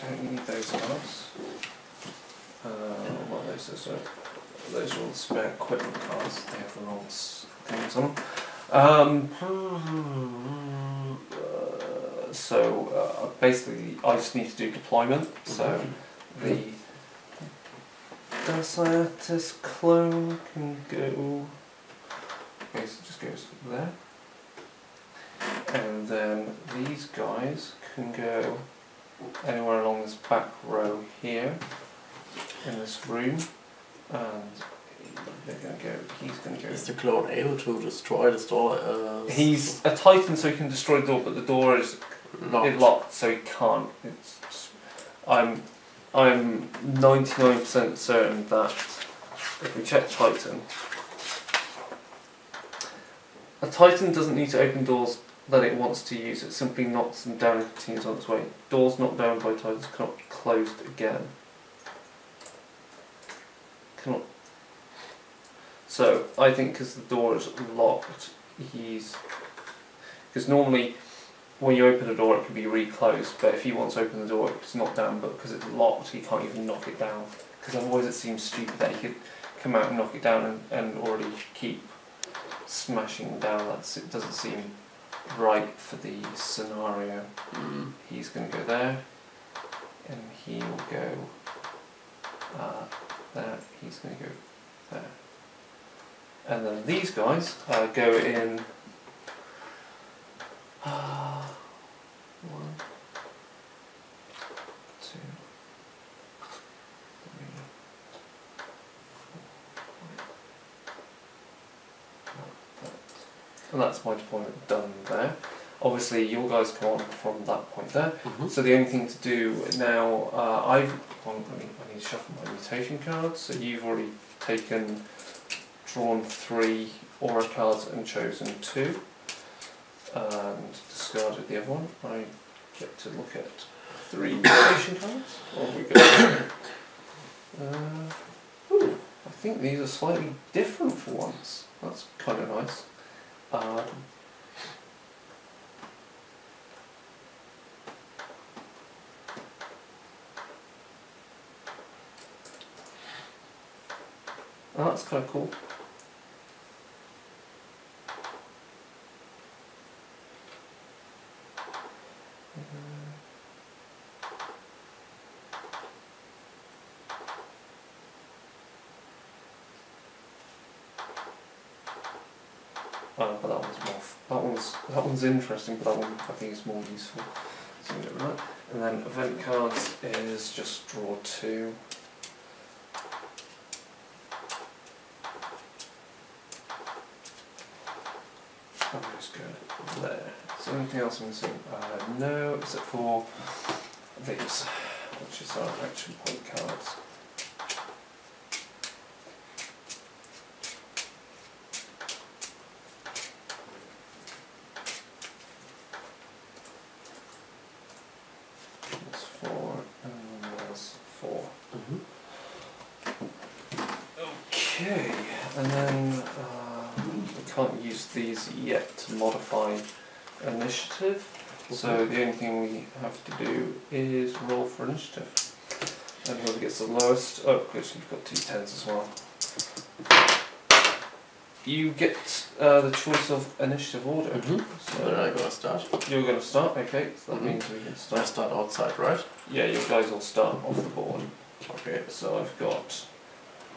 Don't need those cards. Well, those are all spare equipment cards. They have the wrong things on them. So basically, I just need to do deployment. So the Daciatus clone can go. Okay, so it just goes there, and then these guys can go anywhere along this back row here in this room, and they're going to go. He's going to go. Is the clone able to destroy the store? He's a Titan, so he can destroy the door, but the door is locked, so he can't. I'm 99% certain that if we check Titan, a Titan doesn't need to open doors that it wants to use. It simply knocks them down and continues on its way. Doors knocked down by Titans cannot be closed again. Cannot. So I think because the door is locked, because normally when you open a door it can be reclosed, but if he wants to open the door it's knocked down, but because it's locked he can't even knock it down, because otherwise it seems stupid that he could come out and knock it down and already keep smashing down. It doesn't seem right for the scenario. He's going to go there, and he will go there. He's going to go there, and then these guys go in 1, 2, 3, 4, 5. And that's my deployment done there. Obviously, your guys come on from that point there. So the only thing to do now, I need to shuffle my mutation cards. So you've already drawn 3 aura cards and chosen 2, and discarded the other one. I get to look at 3 mutation cards. What have we got? I think these are slightly different for once. That's kind of nice. Oh, that's kind of cool. But that one's interesting, but that one I think is more useful. So we do that. And then event cards is just draw 2. I'm just go there. Is there anything else I'm missing? No, except for these, which is our action point cards. There's 4, and then there's 4. Okay, and then we can't use these yet to modify initiative, so the only thing we have to do is roll for initiative. And whoever gets the lowest, oh, because you've got 2 10s as well. You get the choice of initiative order. So then I'm going to start. You're going to start, okay, so that means we can start. I start outside, right? Yeah, you guys all start off the board. Okay. So I've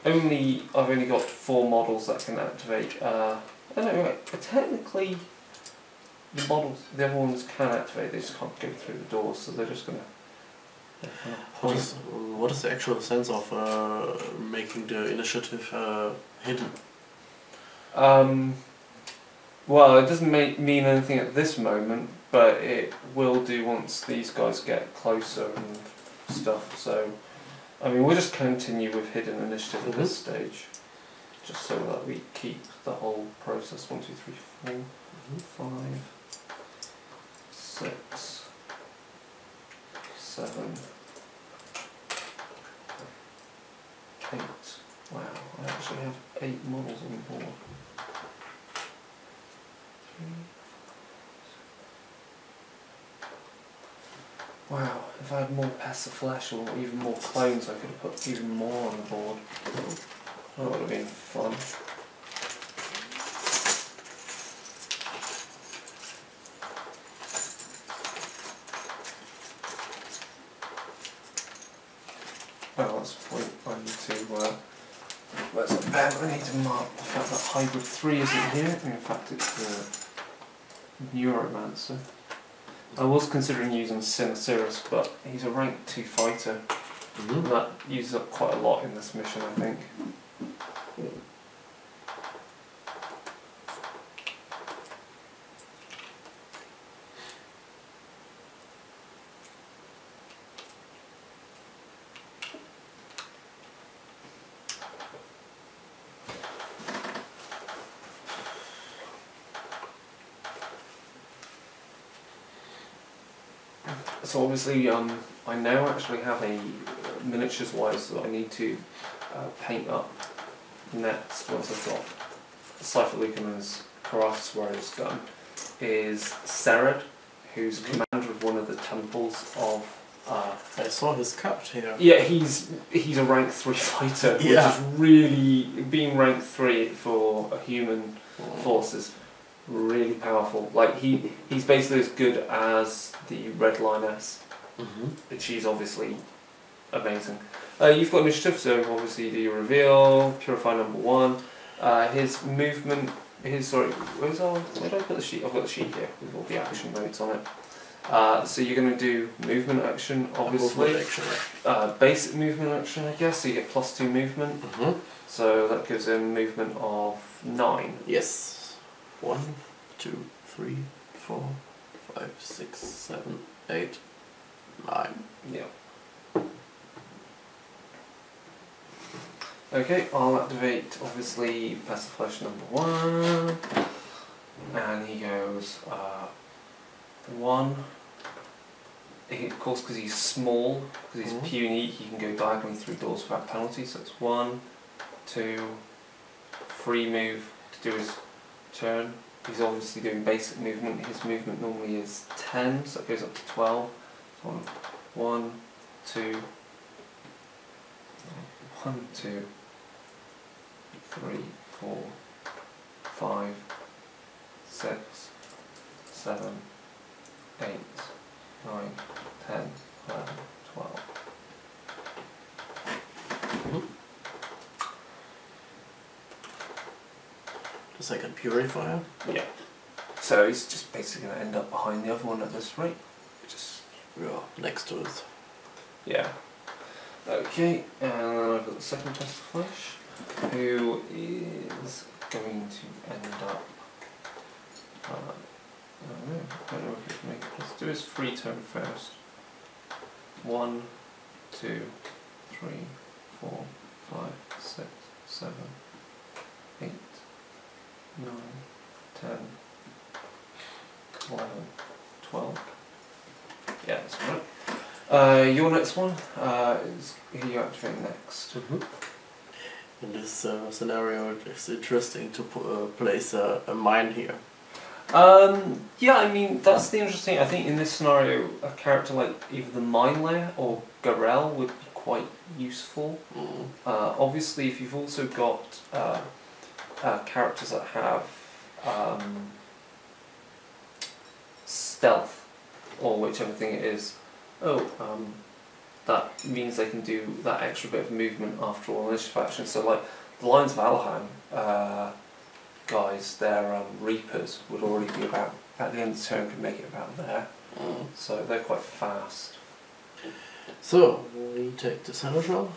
only got 4 models that can activate. I don't know, technically the other ones can activate, they just can't go through the doors, so they're just going to... What is the actual sense of making the initiative hidden? Well, it doesn't mean anything at this moment, but it will do once these guys get closer and stuff, so... I mean, we'll just continue with hidden initiative at this stage, just so that we keep the whole process. 1, 2, 3, 4, 5, 6, 7, 8. Wow, I actually have 8 models on the board. 3. Wow, if I had more pests of flesh or even more clones, I could have put even more on the board. That would have been fun. Oh, that's the point. I need to, where's the pen? I need to mark the fact that Hybrid 3 isn't here. In fact, it's the Neuromancer. I was considering using Sinociris, but he's a rank 2 fighter. And that uses up quite a lot in this mission, I think. So obviously, I now actually have a miniatures wise that I need to paint up next once I've got Cypherlucanus Karathas Warriors done, is Sered, who's commander of one of the temples of... I saw his cut here. Yeah, he's a rank 3 fighter, which is really, being rank 3 for a human force is really powerful. Like he's basically as good as the Red Lioness, but she's obviously amazing. You've got initiative, so obviously the reveal, purify number 1. His movement, where did I put the sheet? I've got the sheet here with all the action notes on it. So you're going to do movement action, obviously. Basic movement action, I guess. So you get +2 movement. So that gives him movement of 9. Yes. 1, 2, 3, 4, 5, 6, 7, 8, 9. Yeah. Okay, I'll activate obviously Paciflesh number 1, and he goes 1. Of course, because he's small, because he's puny, he can go diagonally through doors without penalty. So it's 1, 2, free move to do his turn. He's obviously doing basic movement. His movement normally is 10, so it goes up to 12. So 1, 2, 1, 2, 3, 4, 5, 6, 7, 8, 9, 10, 11, 12. The second purifier? Yeah. So he's just basically going to end up behind the other one at this rate. Just next to it. Yeah. Okay, and then I've got the second test of flesh, who is going to end up. I don't know if we can make it. Let's do his free turn first. 1, 2, 3, 4, 5, 6, 7, 8, 9, 10, 11, 12. Yeah, that's right. Your next one is who you activate next. In this scenario, it's interesting to place a mine here. Yeah, I mean, that's the interesting. I think in this scenario, a character like either the Mine Layer or Garel would be quite useful. Obviously, if you've also got characters that have stealth, or whichever thing it is, that means they can do that extra bit of movement after all initiative action. So like the Lions of Alaham guys, their Reapers would already be about, at the end of the turn, could make it about there. So they're quite fast. So, we take the Seneschal.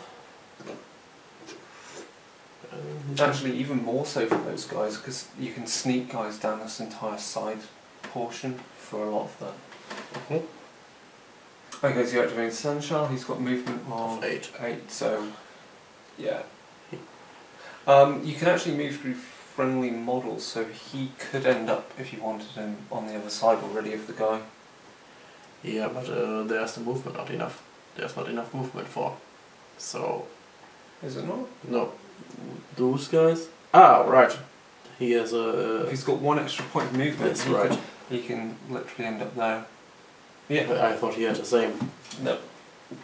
Actually, even more so for those guys, because you can sneak guys down this entire side portion for a lot of them. Okay, so you activate Seneschal, he's got movement of 8, so yeah. You can actually move through friendly models, so he could end up, if you wanted him, on the other side already of the guy. Yeah, but there's the movement not enough. There's not enough movement for. So. Is it not? No. Those guys. Ah, right. He has a. If he's got one extra point of movement, That's right. He can literally end up there. Yeah. But I thought he had the same. No.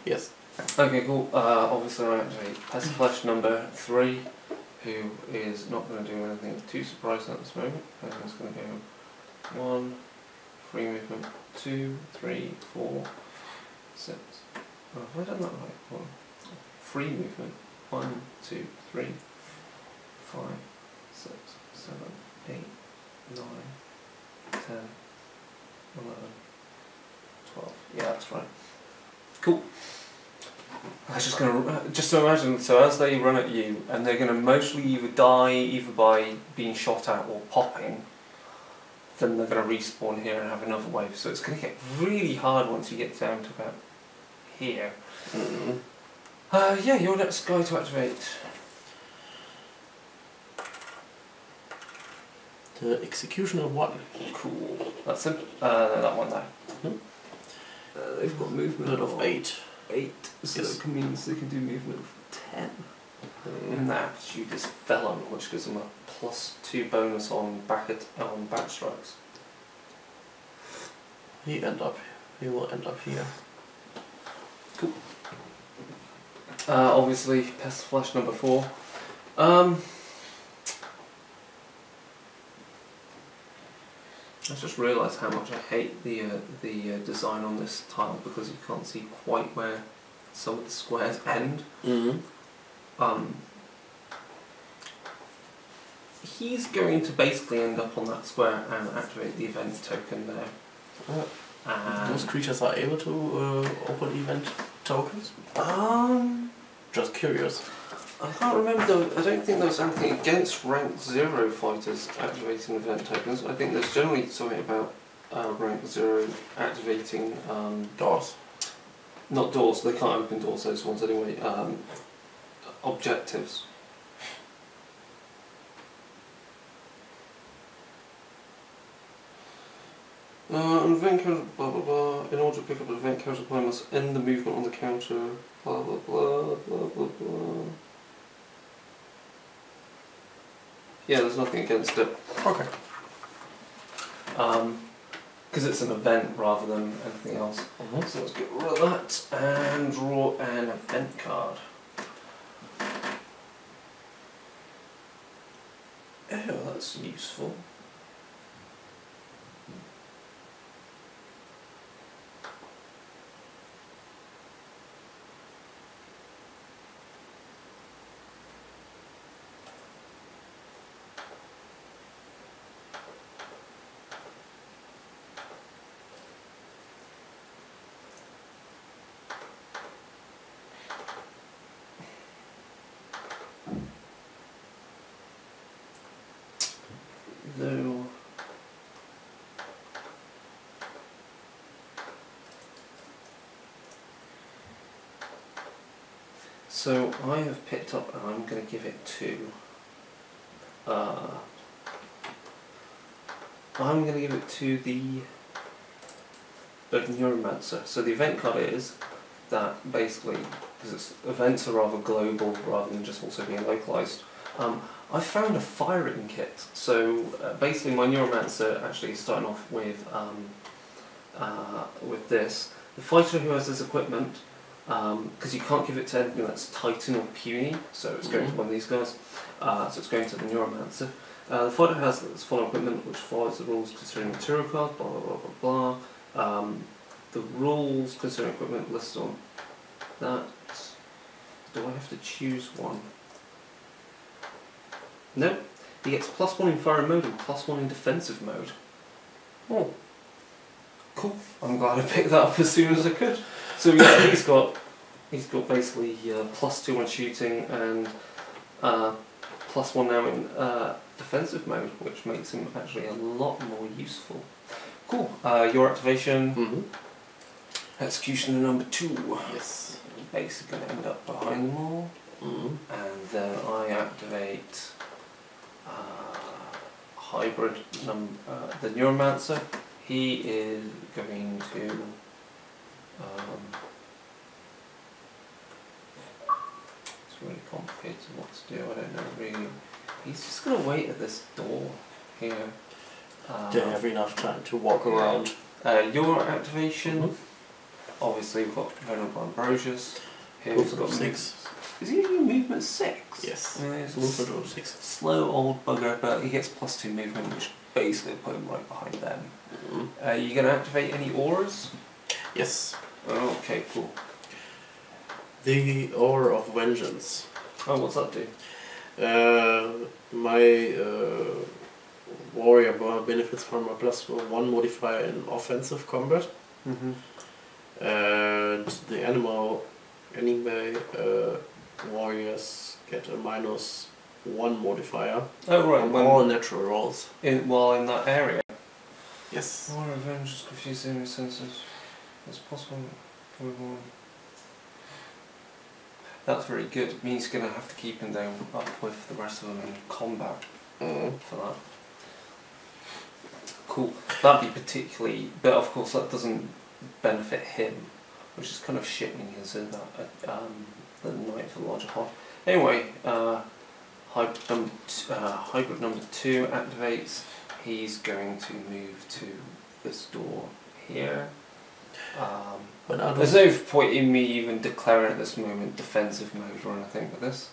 Yes. Okay, cool. Obviously, I activate Pestiflesh number 3, who is not going to do anything too surprising at this moment. And it's going to go 1, free movement, 2, 3, 4, 6. Oh, have I done that right? 1. Free movement, 1, 2, 3, 5, 6, 7, 8, 9, 10, 11, 12. Yeah, that's right. Cool. I was just gonna so imagine. So as they run at you, and they're gonna mostly either die either by being shot at or popping, then they're gonna respawn here and have another wave. So it's gonna get really hard once you get down to about here. Yeah, your next guy to activate. The Executioner 1. Cool. That's him. That one there. They've got movement of 8. 8, so Yes. that means they can do movement of 10. And that aptitude is Felon, which gives them a +2 bonus on back strikes. He will end up here. Cool. Obviously, Pestiflesh number 4. I just realised how much I hate the design on this tile because you can't see quite where some of the squares end. He's going to basically end up on that square and activate the event token there. Those creatures are able to open event tokens? Just curious. I can't remember though, I don't think there's anything against rank 0 fighters activating event tokens. I think there's generally something about rank 0 activating Doors. not doors, they can't open doors, those ones anyway, objectives. An event counter, blah blah blah. In order to pick up an event counter, the player must end the movement on the counter, blah blah blah, blah blah blah. Yeah, there's nothing against it. Okay. Because it's an event rather than anything else. So let's get rid of that and draw an event card. Oh, that's useful. Though so I have picked up, and I'm going to give it to I'm going to give it to the Neuromancer. So the event card is that basically, because events are rather global rather than just also being localized. I found a firing kit. So basically, my Neuromancer actually is starting off with this. The fighter who has this equipment, because you can't give it to anything that's Titan or puny, so it's going to one of these guys. So it's going to the Neuromancer. The fighter has this following equipment which follows the rules concerning material cards, blah blah blah blah blah. The rules concerning equipment listed on that. Do I have to choose one? No. He gets +1 in firing mode and +1 in defensive mode. Oh. Cool. I'm glad I picked that up as soon as I could. So yeah, he's got basically +2 on shooting and +1 now in defensive mode, which makes him actually a lot more useful. Cool. Your activation. Executioner number 2. Yes. Basically going to end up behind them all. And then I activate hybrid the Neuromancer. He is going to It's really complicated what to do. I don't know really. He's just gonna wait at this door here. They have enough time to walk around. Your activation. Obviously, we've got Venerable Ambrosius. Here we've got 6. Is he doing movement 6? Yes. Movement of 6. Slow old bugger, but he gets +2 movement, which basically will put him right behind them. Are you going to activate any auras? Yes. Oh, okay, cool. The Aura of Vengeance. Oh, what's that do? My warrior benefits from a +1 modifier in offensive combat. And the anime warriors get a -1 modifier on all natural rolls. While in that area? Yes. More revenge is confusing in the sense of it's possible with one. That's very good. It means you're going to have to keep him down up with the rest of them in combat for that. Cool. That'd be particularly, but of course that doesn't benefit him, which is kind of shit when you consider that the Knight for the Lodge of Hod. Anyway, hybrid number 2 activates. He's going to move to this door here. There's no point in me even declaring at this moment defensive mode or anything with this.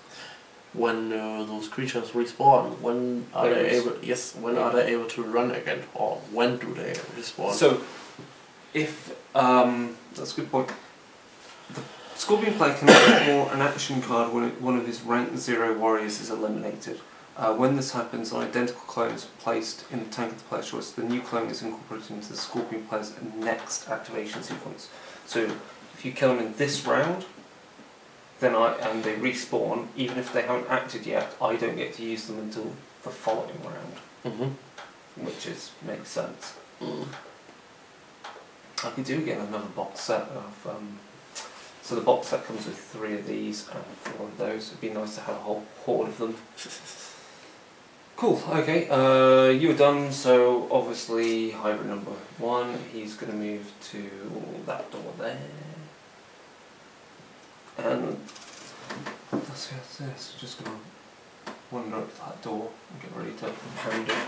When those creatures respawn, when are they able? Yes, when are they able to run again, or when do they respawn? So, if that's a good point. The Scorpion player can draw an action card when one of his rank 0 warriors is eliminated. When this happens, an identical clone is placed in the tank of the player's choice. The new clone is incorporated into the Scorpion player's next activation sequence. So, if you kill them in this round, then and they respawn, even if they haven't acted yet, I don't get to use them until the following round. Which makes sense. I could do again another box set of. So the box set comes with 3 of these and 4 of those. It'd be nice to have a whole horde of them. Cool. Okay. You're done. So obviously hybrid number 1. He's going to move to that door there. And that's this. Just going to wander up to that door and get ready to pound it.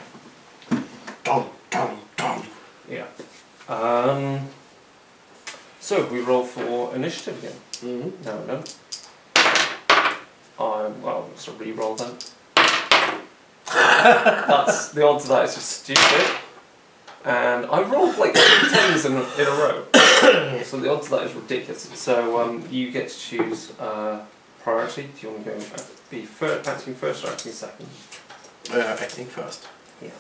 Dum dum dum. Yeah. So we roll for initiative again. No, we're done. Well, it's a re-roll then. That's the odds of that is just stupid. And I rolled like 3 10s in a row. So the odds of that is ridiculous. So you get to choose priority. Do you want to go be acting first or acting second? Acting first. Yeah.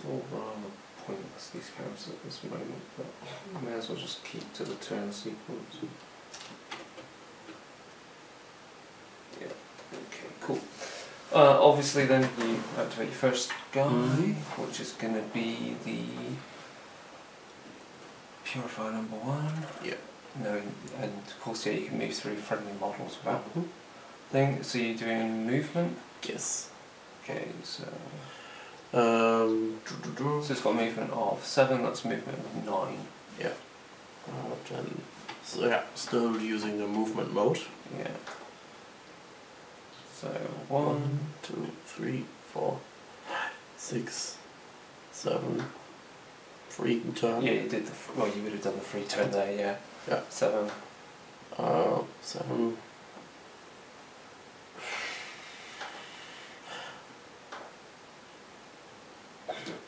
All rather pointless, these characters at this moment, but I may as well just keep to the turn sequence. Yeah, okay, cool. Obviously then you activate your first guy, which is going to be the Purifier number 1. Yeah. No, and of course yeah, you can move through friendly models without thing. So you're doing movement? Yes. Okay, so... So it's got movement of 7, that's movement of 9. Yeah. So yeah, still using the movement mode. Yeah. So 1, 2, 3, 4, 6, 7, 3 turn. Yeah, you did the. Well, you would have done the free turn there. Yeah. Yeah. 7. 7.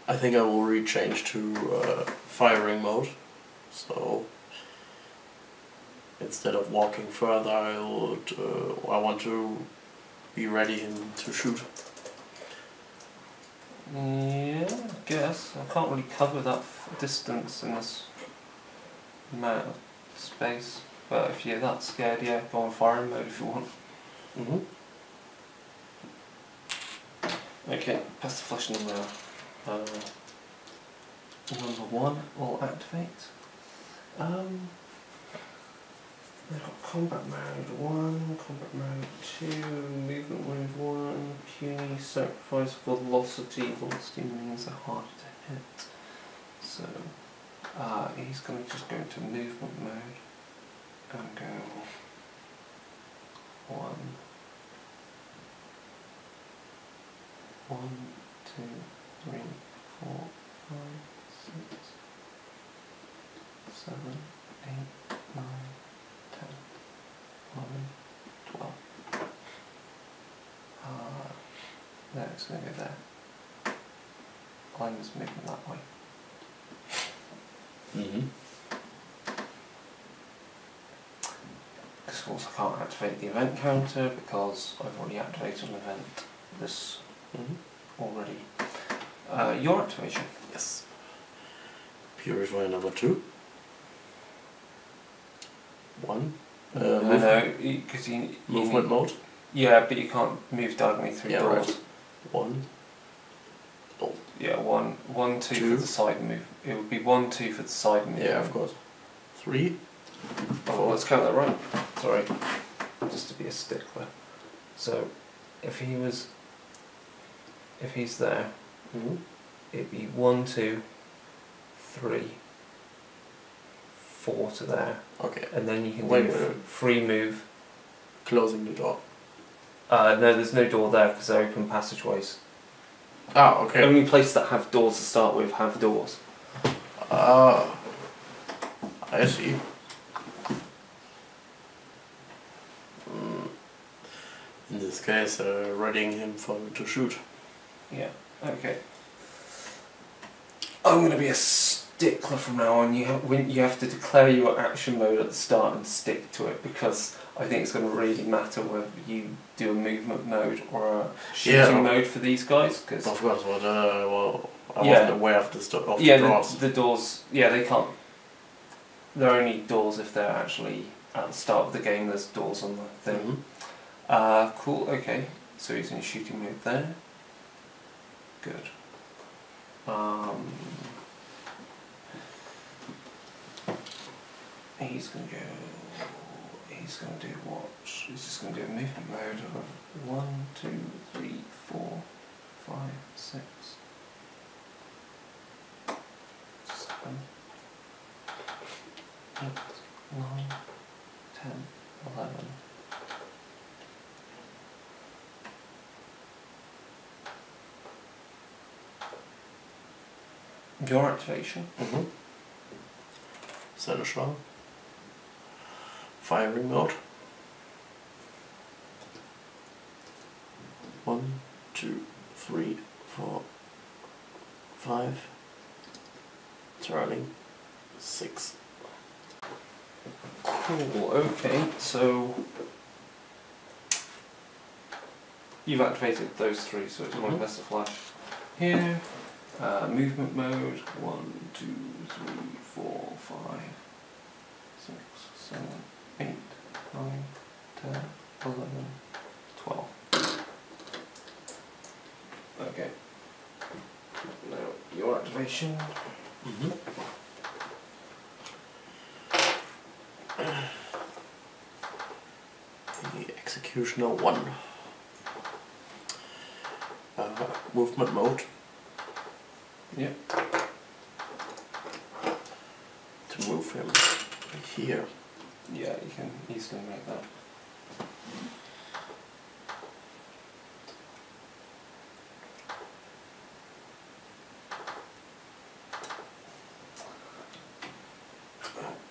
I think I will rechange to firing mode. So instead of walking further, I want to be ready him to shoot. Yeah, I guess. I can't really cover that distance in this amount of space. But if you're that scared, yeah, go on firing mode if you want. Okay, pass the flash number. Number 1 will activate. We've got combat mode 1, combat mode 2, movement mode 1, puny, sacrifice, velocity. Velocity means they're harder to hit. So he's going to just go into movement mode and go 1, 1, 2, 3, 4, 5, 6, 7, 8, 9, 10, 11, 12. No, it's going to go there. Line is moving that way. Of course, I can't activate the event counter because I've already activated an event this already. Your activation. Yes. Purify number 2. 1. No, because you movement mode. Yeah, but you can't move diagonally through doors. Right. 1. Oh. Yeah, 1, 1, 2 for the side move. It would be 1, 2 for the side move. Yeah, of course. 3. Oh, let's count that right. Sorry, just to be a stickler. So, if he's there, it'd be 1, 2, 3, 4 to there. Okay. And then you can do free move. Closing the door. No, there's no door there because they're open passageways. Ah, okay. Only places that have doors to start with have doors. Ah, I see. In this case, readying him to shoot. Yeah, okay. I'm going to be a stickler from now on. You have to declare your action mode at the start and stick to it because I think it's going to really matter whether you do a movement mode or a shooting mode for these guys. Cause of course, but I wasn't aware of the doors. The doors, they can't. They're only doors if they're actually at the start of the game. There's doors on the thing. Cool. Okay. So he's in shooting mode there. Good. He's going to do what? He's just going to do a movement mode of 1, 2, 3, 4, 5, 6, 7, 8, 9, 10, 11. Your activation. Seneschal. Firing mode. 1, 2, 3, 4, 5. Turning 6. Cool, okay, so you've activated those 3, so it's only best to flash here. Movement mode 1, 2, 3, 4, 5, 6, 7, 8, 9, 10, 11, 12. Okay. Now your activation. The Executioner 1. Movement mode. Yep. To move him here. Yeah, you can easily make that.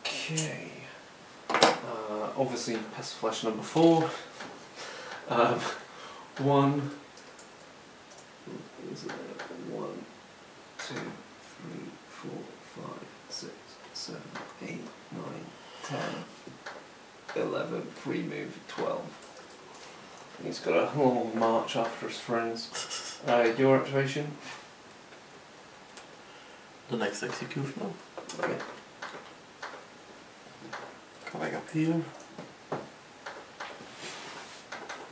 Okay. Obviously, pass flash number 4. 1. Is it 1, 2, 3, 4, 5, 6, 7, 8, 9, 10, 11. Free move 12. He's got a long march after his friends. Your activation? The next executioner. Okay. Coming up here.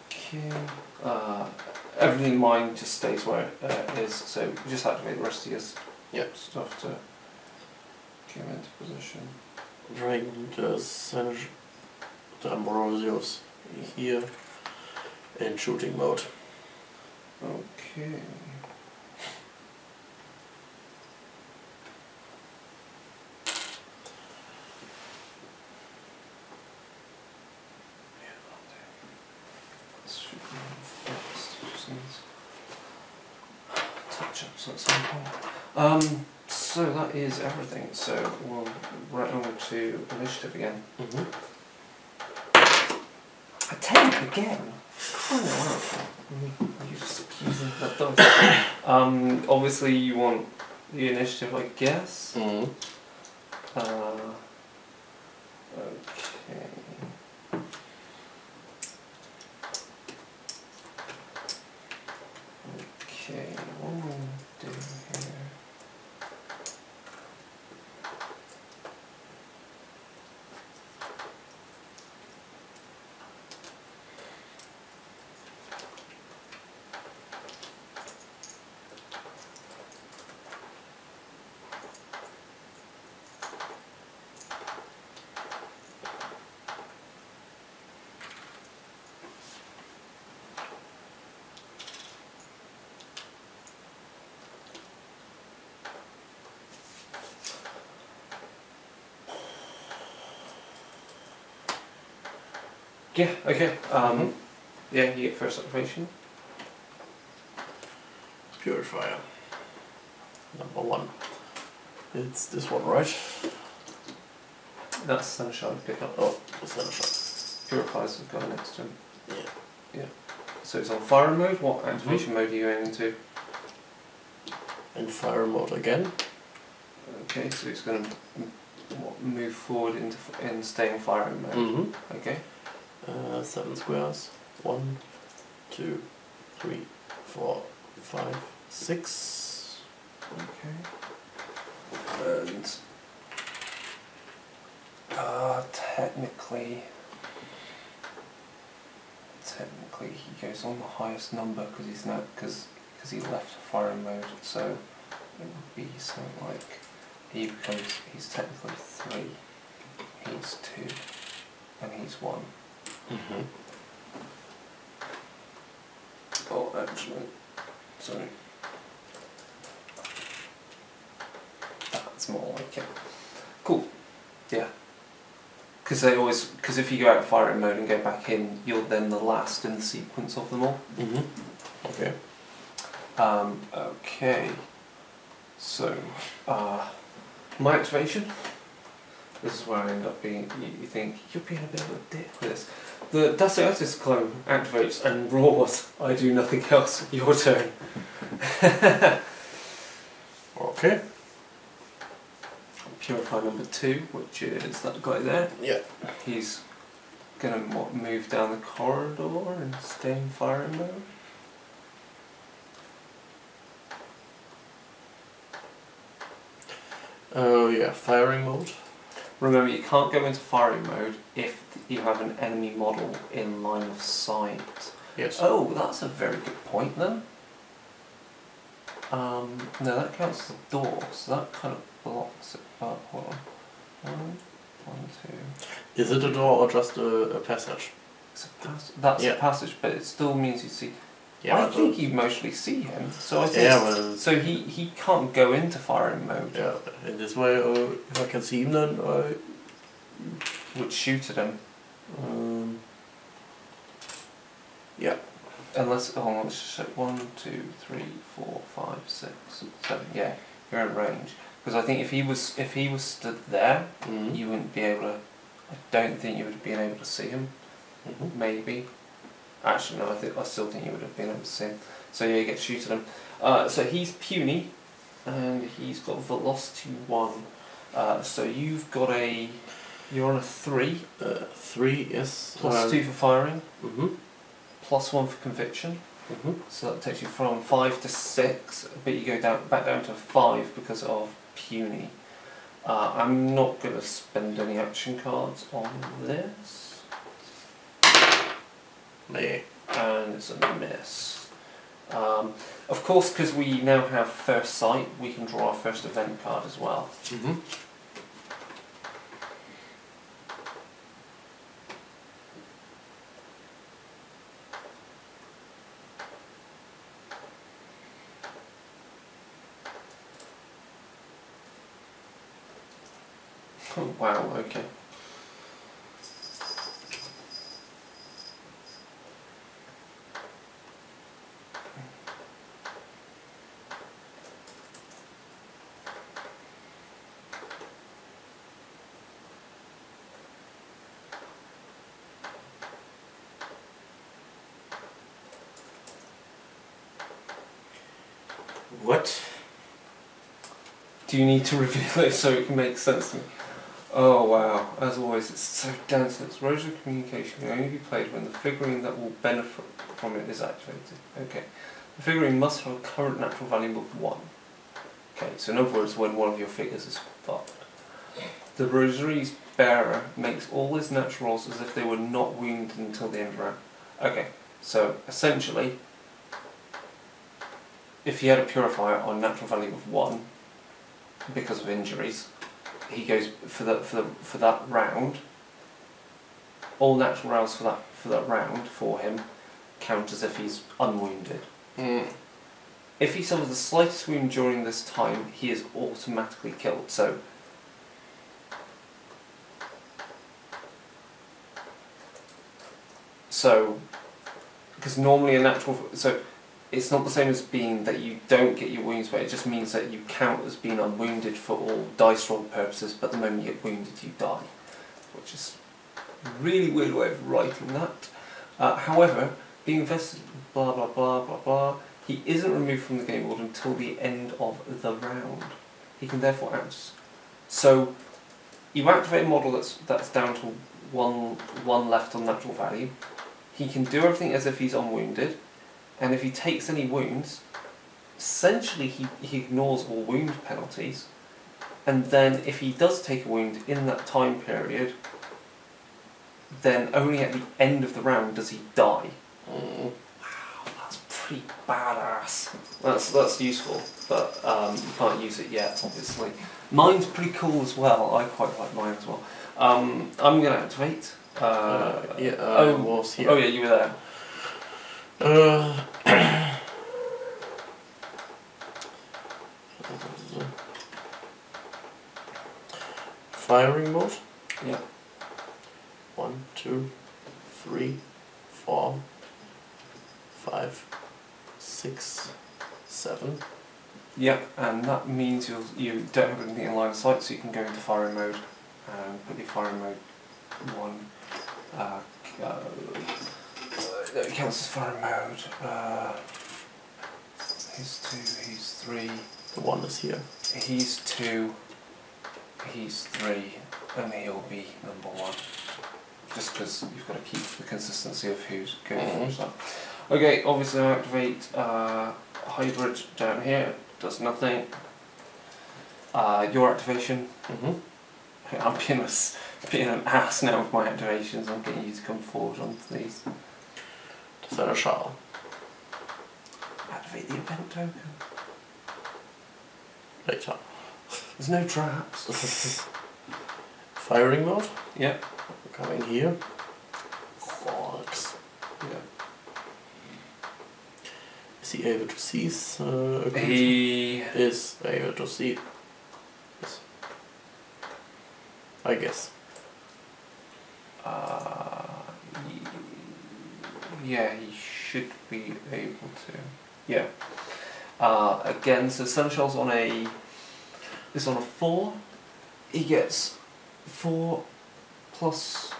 Okay. Everything in mine just stays where it is, so we just activate the rest of your stuff to get him into position. Bring the Ambrosios here in shooting mode. Okay. Touch-ups at some point. So that is everything. So we'll right over to initiative again. A 10 again. Oh wow! You're just using that dice. Obviously you want the initiative, I guess. Okay. Okay, what am I doing here? Yeah, okay. Yeah, you get first activation. Purifier. Number 1. It's this one, right? That's Sunshine pickup. Oh, the Sunshine. Purifiers have gone next to him. Yeah. Yeah. So it's on fire mode. What activation mode are you aiming to? In fire mode again. Okay, so it's going to move forward in staying firing mode. Okay. 7 squares. 1, 2, 3, 4, 5, 6. Okay. And technically he goes on the highest number because he left firing mode. So it would be something like he's technically 3, he's 2, and he's 1. Oh, actually, sorry. That's more like it. Cool. Yeah. Because if you go out of firing mode and go back in, you're then the last in the sequence of them all. Okay. Okay. So, my activation. This is where I end up being. You think you're being a bit of a dick with this. The Daciatus clone activates and roars. I do nothing else. Your turn. Okay. Purify number 2, which is that guy there. Yeah. He's gonna move down the corridor and stay in firing mode. Oh yeah, firing mode. Remember, you can't go into firing mode if you have an enemy model in line of sight. Yes. Oh, that's a very good point then. No, that counts as a door, so that kind of blocks it. But hold on. 1, 2. Is it a door or just a passage? It's a that's a passage, but it still means you see. Yeah, I think you mostly see him, so I think. Yeah, well, so he can't go into firing mode. Yeah, in this way, if I can see him, then I would shoot at him. Yeah. Unless, hold on, let's just check. 1, 2, 3, 4, 5, 6, 7. Yeah, you're in range. Because I think if he was stood there, you wouldn't be able to. I don't think you would have been able to see him. Maybe. Actually, no. I still think you would have been able to see him. So yeah, you get to shoot at him. So he's puny, and he's got velocity 1. So you've got you're on a 3. 3 is plus 2 for firing. +1 for conviction. Mm-hmm. So that takes you from 5 to 6, but you go back down to 5 because of puny. I'm not going to spend any action cards on this. Nay. And it's a miss. Of course, because we now have first sight, we can draw our first event card as well. Mm-hmm. Oh, wow, okay. What? Do you need to reveal it so it can make sense to me? Oh wow, as always it's so dense. Its rosary communication can only be played when the figurine that will benefit from it is activated. Okay. The figurine must have a current natural value of 1. Okay, so in other words, when one of your figures is fucked. The rosary's bearer makes all his natural rolls as if they were not wounded until the end of the round. Okay, so essentially, if he had a purifier on natural value of 1, because of injuries, he goes for that round. All natural rolls for that round for him count as if he's unwounded. Mm. If he suffers the slightest wound during this time, he is automatically killed. So, because normally a natural, so it's not the same as being that you don't get your wounds, but it just means that you count as being unwounded for all dice roll purposes, but the moment you get wounded you die, which is a really weird way of writing that. However, being invested, blah blah blah blah blah, he isn't removed from the game board until the end of the round. He can therefore act. So, you activate a model that's down to one left on natural value. He can do everything as if he's unwounded. And if he takes any wounds, essentially he ignores all wound penalties. And then if he does take a wound in that time period, then only at the end of the round does he die. Mm. Wow, that's pretty badass. That's useful, but you can't use it yet, obviously. Mine's pretty cool as well. I quite like mine as well. I'm going to activate. Was here. Oh yeah, you were there. Firing mode? Yeah. 1, 2, 3, 4, 5, 6, 7. Yeah, and that means you don't have anything in line of sight, so you can go into firing mode and put your firing mode 1. It counts as firing mode. He's 2, he's 3. The 1 is here. He's 2, he's 3, and he'll be number 1. Just because you've got to keep the consistency of who's going for stuff. Okay, obviously I activate hybrid down here, does nothing. Your activation. I'm being an ass now with my activations. I'm getting you to come forward onto these. Defend a shell. Activate the event token. Later. There's no traps. Firing mode? Yep. Coming here. Quarks. Yeah. Is he able to seize? He is able to see. Yes. I guess. Yeah, he should be able to. Yeah. Again, so Sunshel's on a 4. He gets 4 plus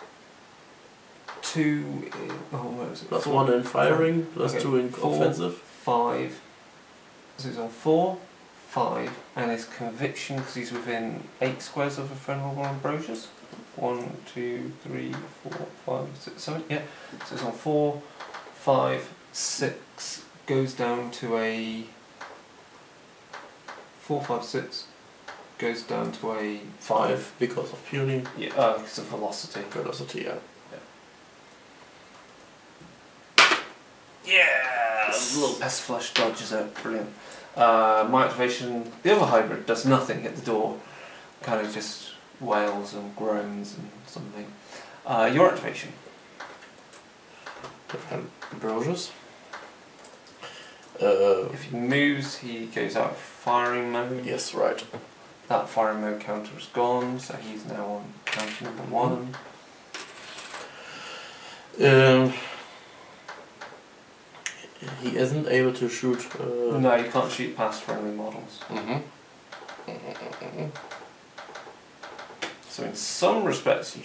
2. What is it? Plus 1 in firing, plus okay, 2 in 4, offensive. 5. So he's on 4, 5, and his conviction, because he's within 8 squares of a Venerable Ambrosius. 1, 2, 3, 4, 5, 6, 7. Yeah. So it's on 4, 5, 6 goes down to a 4, 5, 6 goes down to a 5 because of puny. Yeah, because of velocity. Velocity, yeah. Yeah, little pest flush dodges out, brilliant. My activation, the other hybrid does nothing at the door, kind of just wails and groans and something. Your activation. Ambrosius. If he moves, he goes out of firing mode. Yes, right. That firing mode counter is gone, so he's now on counter number 1. He isn't able to shoot. No, you can't shoot past friendly models. So in some respects,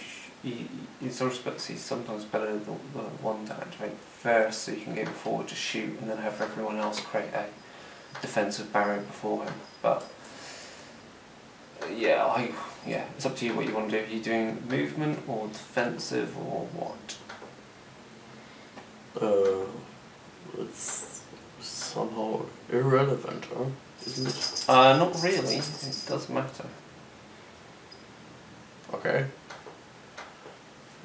he's sometimes better than the one to activate first, so you can go forward to shoot, and then have everyone else create a defensive barrier before him. But yeah, it's up to you what you want to do. Are you doing movement or defensive or what? It's somehow irrelevant, huh? Isn't it? Not really. It does matter. Okay.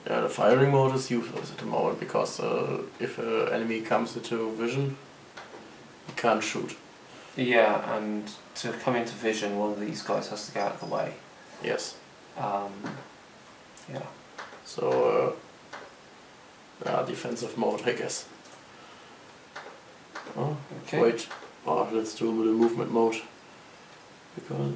Yeah, the firing mode is useless at the moment because if an enemy comes into vision, he can't shoot. Yeah, and to come into vision, one of these guys has to get out of the way. Yes. Yeah. So, defensive mode, I guess. Oh, Okay. wait. Oh, let's do the movement mode. Because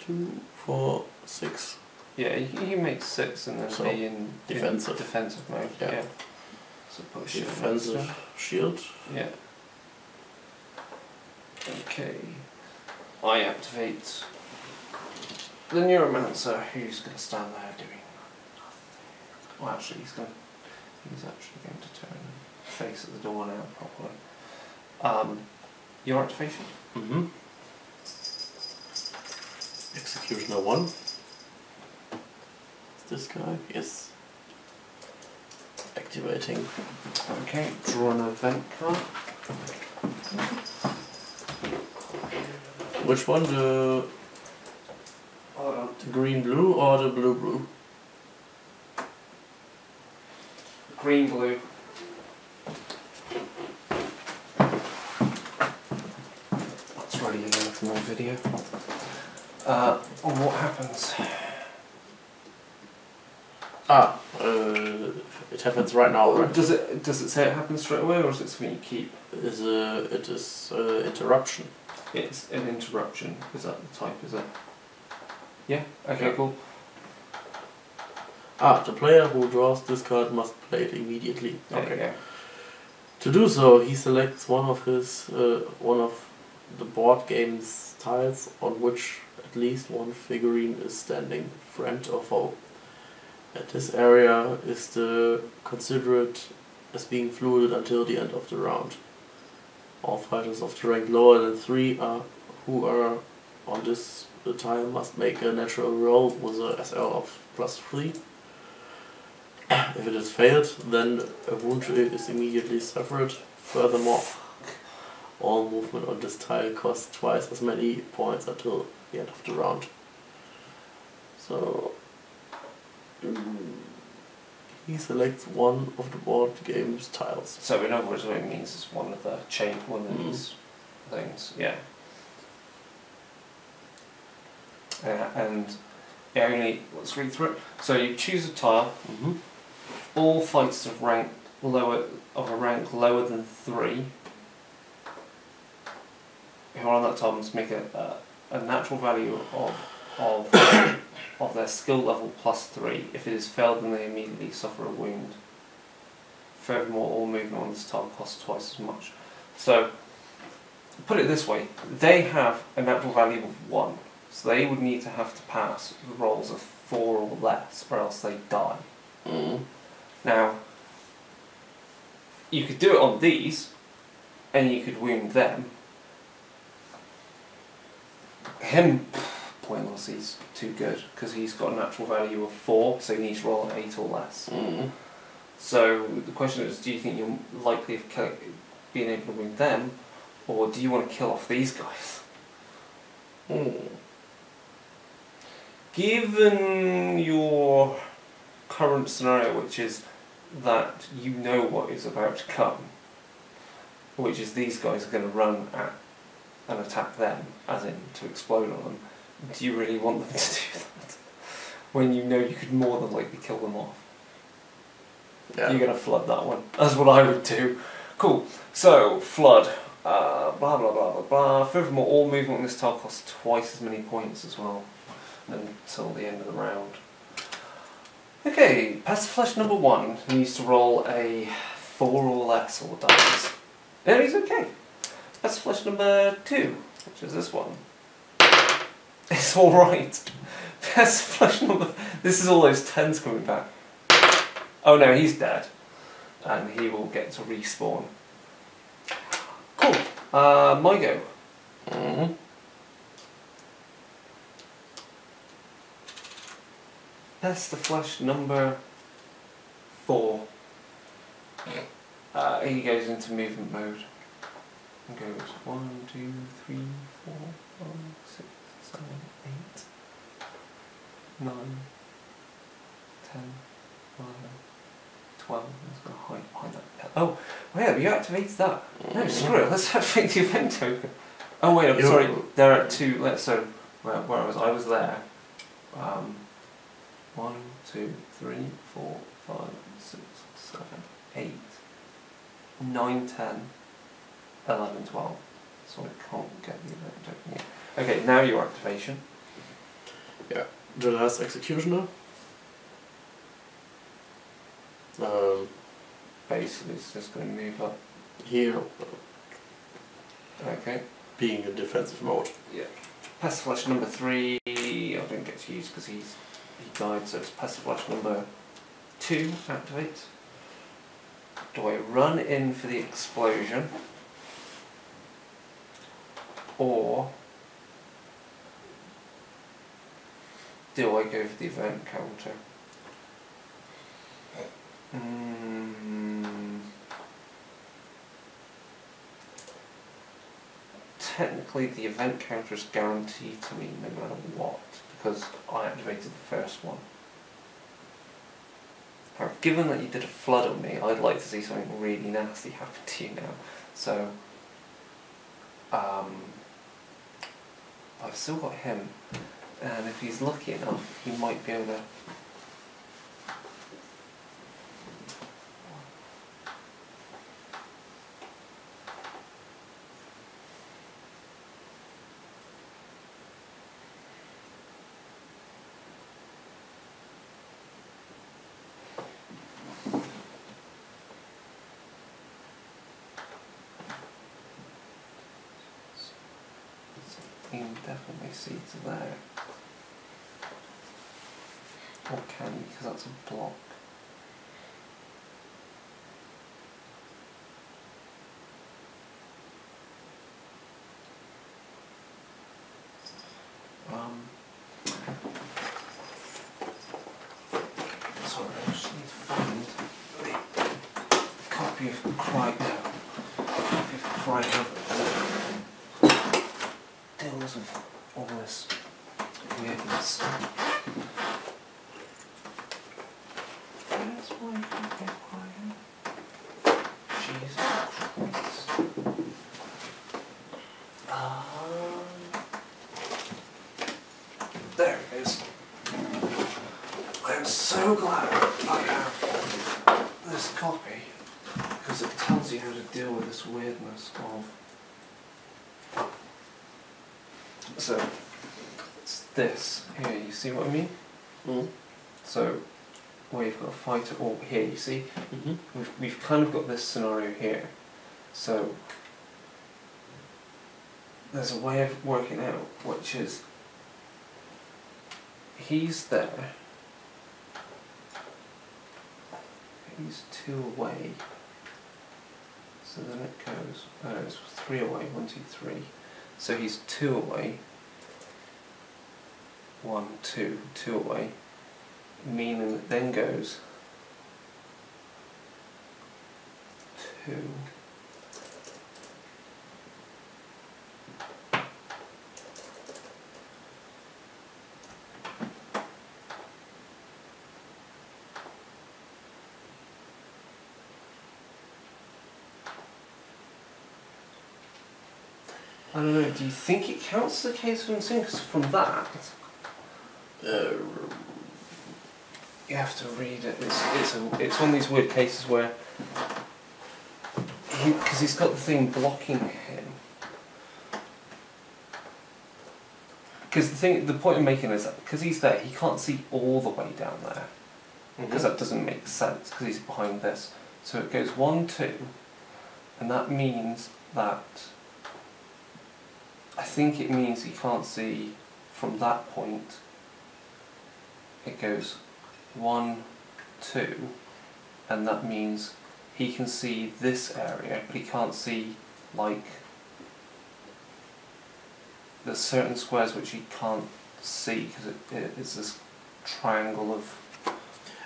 2, 4, 6. Yeah, you make 6 and then So, be in defensive. defensive mode. Yeah. So put a shield. Defensive shield. Yeah. Okay. I activate the Neuromancer, who's going to stand there doing nothing. Well, actually, he's actually going to turn and face at the door now properly. Your activation? Executioner 1. Is this guy? Yes. Activating. Okay, draw an event card. Which one? The green blue or the blue blue? Green blue. That's ready again for more video. What happens? It happens right now. Right? Does it say it happens straight away, or is it something you keep? It is interruption. It's an interruption. Is that the type? Is it? Yeah. Okay. Yeah. Cool. The player who draws this card must play it immediately. There you go. To do so, he selects one of the board game's tiles on which at least one figurine is standing, friend or foe. At this area is considered as being fluid until the end of the round. All fighters of the rank lower than 3 who are on this tile must make a natural roll with a SL of +3. If it is failed, then a wound is immediately suffered. Furthermore, all movement on this tile costs twice as many points until the end of the round. So he selects one of the board game's tiles. So in other words, what it means is one of these things. Yeah. And let's read through it. So you choose a tile. All fighters of a rank lower than 3 who are on that tile must make a natural value of their skill level +3. If it is failed, then they immediately suffer a wound. Furthermore, all movement on this tile costs twice as much. So, put it this way, they have a natural value of 1, so they would need to have to pass rolls of 4 or less, or else they die. Now, you could do it on these, and you could wound them. Him, pointless, he's too good, because he's got a natural value of 4, so he needs to roll an 8 or less. So the question is, do you think you're likely of being able to win them, or do you want to kill off these guys? Given your current scenario, which is that you know what is about to come, which is these guys are going to run at and attack them, as in to explode on them, do you really want them to do that? When you know you could more than likely kill them off. Yeah. You're going to flood that one. That's what I would do. Cool. So, flood. Blah, blah, blah, blah, blah. Furthermore, all movement on this tile costs twice as many points as well until the end of the round. Okay, Passive Flesh number 1 needs to roll a 4 or less or dies. No, he's okay. Passive Flesh number 2, which is this one. It's alright. Passive Flesh number... This is all those 10s coming back. Oh no, he's dead. And he will get to respawn. Cool. My go. That's the Flesh number 4. He goes into movement mode. And goes 1, 2, 3, 4, 5, 6, 7, 8, 9, 10, 11, 12. Let's go hide behind that. Oh, yeah, you activated that. No, screw it. Let's activate the event token. Oh wait, I'm sorry. They're at 2. So where I was there. 1, 2, 3, 4, 5, 6, 7, 8, 9, 10, 11, 12. So I can't get the event token yet. Okay, now your activation. Yeah. The last executioner. Basically, it's just going to move up. Here. Okay. Being in defensive mode. Yeah. Passive Flesh number 3. I didn't get to use because he died, so it's Passive Flesh number 2 activates. Do I run in for the explosion, or do I go for the event counter? Technically the event counter is guaranteed to me no matter what, because I activated the first one. However, given that you did a flood on me, I'd like to see something really nasty happen to you now. So, I've still got him, and if he's lucky enough, he might be able to... You can definitely see to there. Or can you, because that's a block. Sorry, I just need to find the copy of Cry now. Copy of Cry deals with all this weirdness. That's why I can't get Cry. Jesus Christ. There it is. I'm so glad I have this copy, because it tells you how to deal with this weirdness of... So, it's this here, you see what I mean? So, we've got a fighter, or here, you see? We've kind of got this scenario here. So, there's a way of working out, which is, he's there, he's 2 away, so then it goes, it's 3 away, 1, 2, 3, so he's 2 away, 1, 2, 2 away, meaning it then goes 2. I don't know, do you think it counts as a case of unseen? Because from that, you have to read it. It's one of these weird cases where, because he's got the thing blocking him. Because the point I'm making is that because he's there, he can't see all the way down there. Because that doesn't make sense, because he's behind this. So it goes 1, 2, and that means that, I think it means he can't see from that point. It goes 1, 2, and that means he can see this area, but he can't see, like, there's certain squares which he can't see because it's this triangle of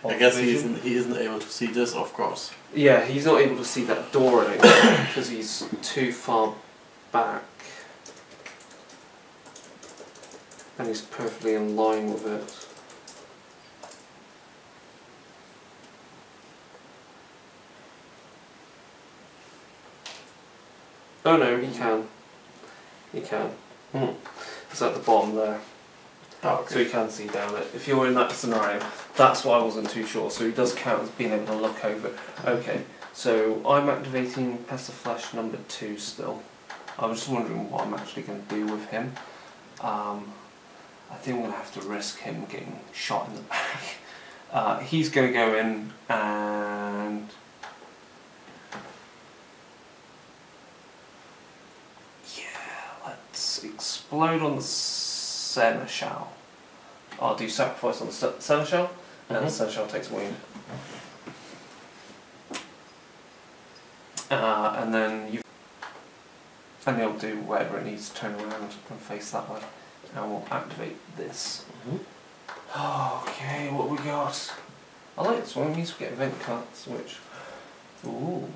I guess vision. he isn't able to see this, of course. Yeah, he's not able to see that door anymore because he's too far back. And he's perfectly in line with it. Oh no, he can. He can. It's at the bottom there. Oh, okay. So he can see down it. If you're in that scenario, that's why I wasn't too sure. So he does count as being able to look over. Okay, so I'm activating Pest of Flesh number 2 still. I was just wondering what I'm actually going to do with him. I think I'm going to have to risk him getting shot in the back. He's going to go in and... yeah, let's explode on the seneschal. I'll do sacrifice on the seneschal, and the seneschal takes a wound. And then he'll do whatever it needs to turn around and face that way. And we'll activate this. Okay, what we got? I like this one, it means we get event cards, which... ooh.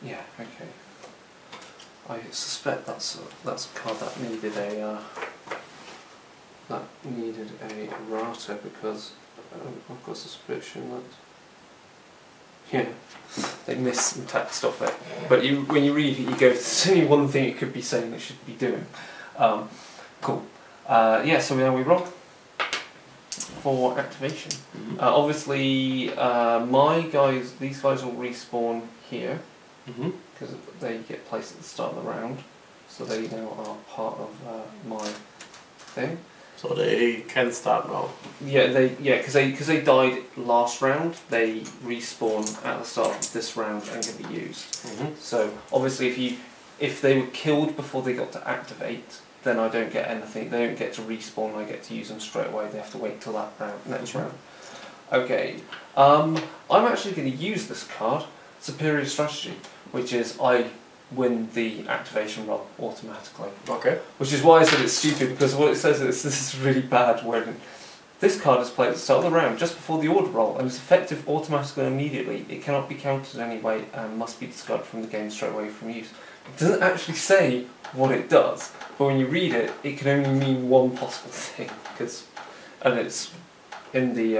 Yeah, okay. I suspect that's a card that needed a errata because I've got a suspicion that they missed some text off it. But when you read it, you go, there's only one thing it could be saying it should be doing. Cool. Yeah, so now we roll for activation. Obviously, these guys will respawn here. Because they get placed at the start of the round, so they now are part of my thing. So they can start now. Yeah, because they died last round. They respawn at the start of this round and can be used. So obviously, if they were killed before they got to activate, then I don't get anything. They don't get to respawn. I get to use them straight away. They have to wait till that next round. Okay, I'm actually going to use this card, Superior Strategy, which is I win the activation roll automatically. Okay. Which is why I said it's stupid, because what it says is this is really bad wording. This card is played at the start of the round, just before the order roll, and is effective automatically and immediately. It cannot be counted in any way and must be discarded from the game straight away from use. It doesn't actually say what it does, but when you read it, it can only mean one possible thing, and it's in the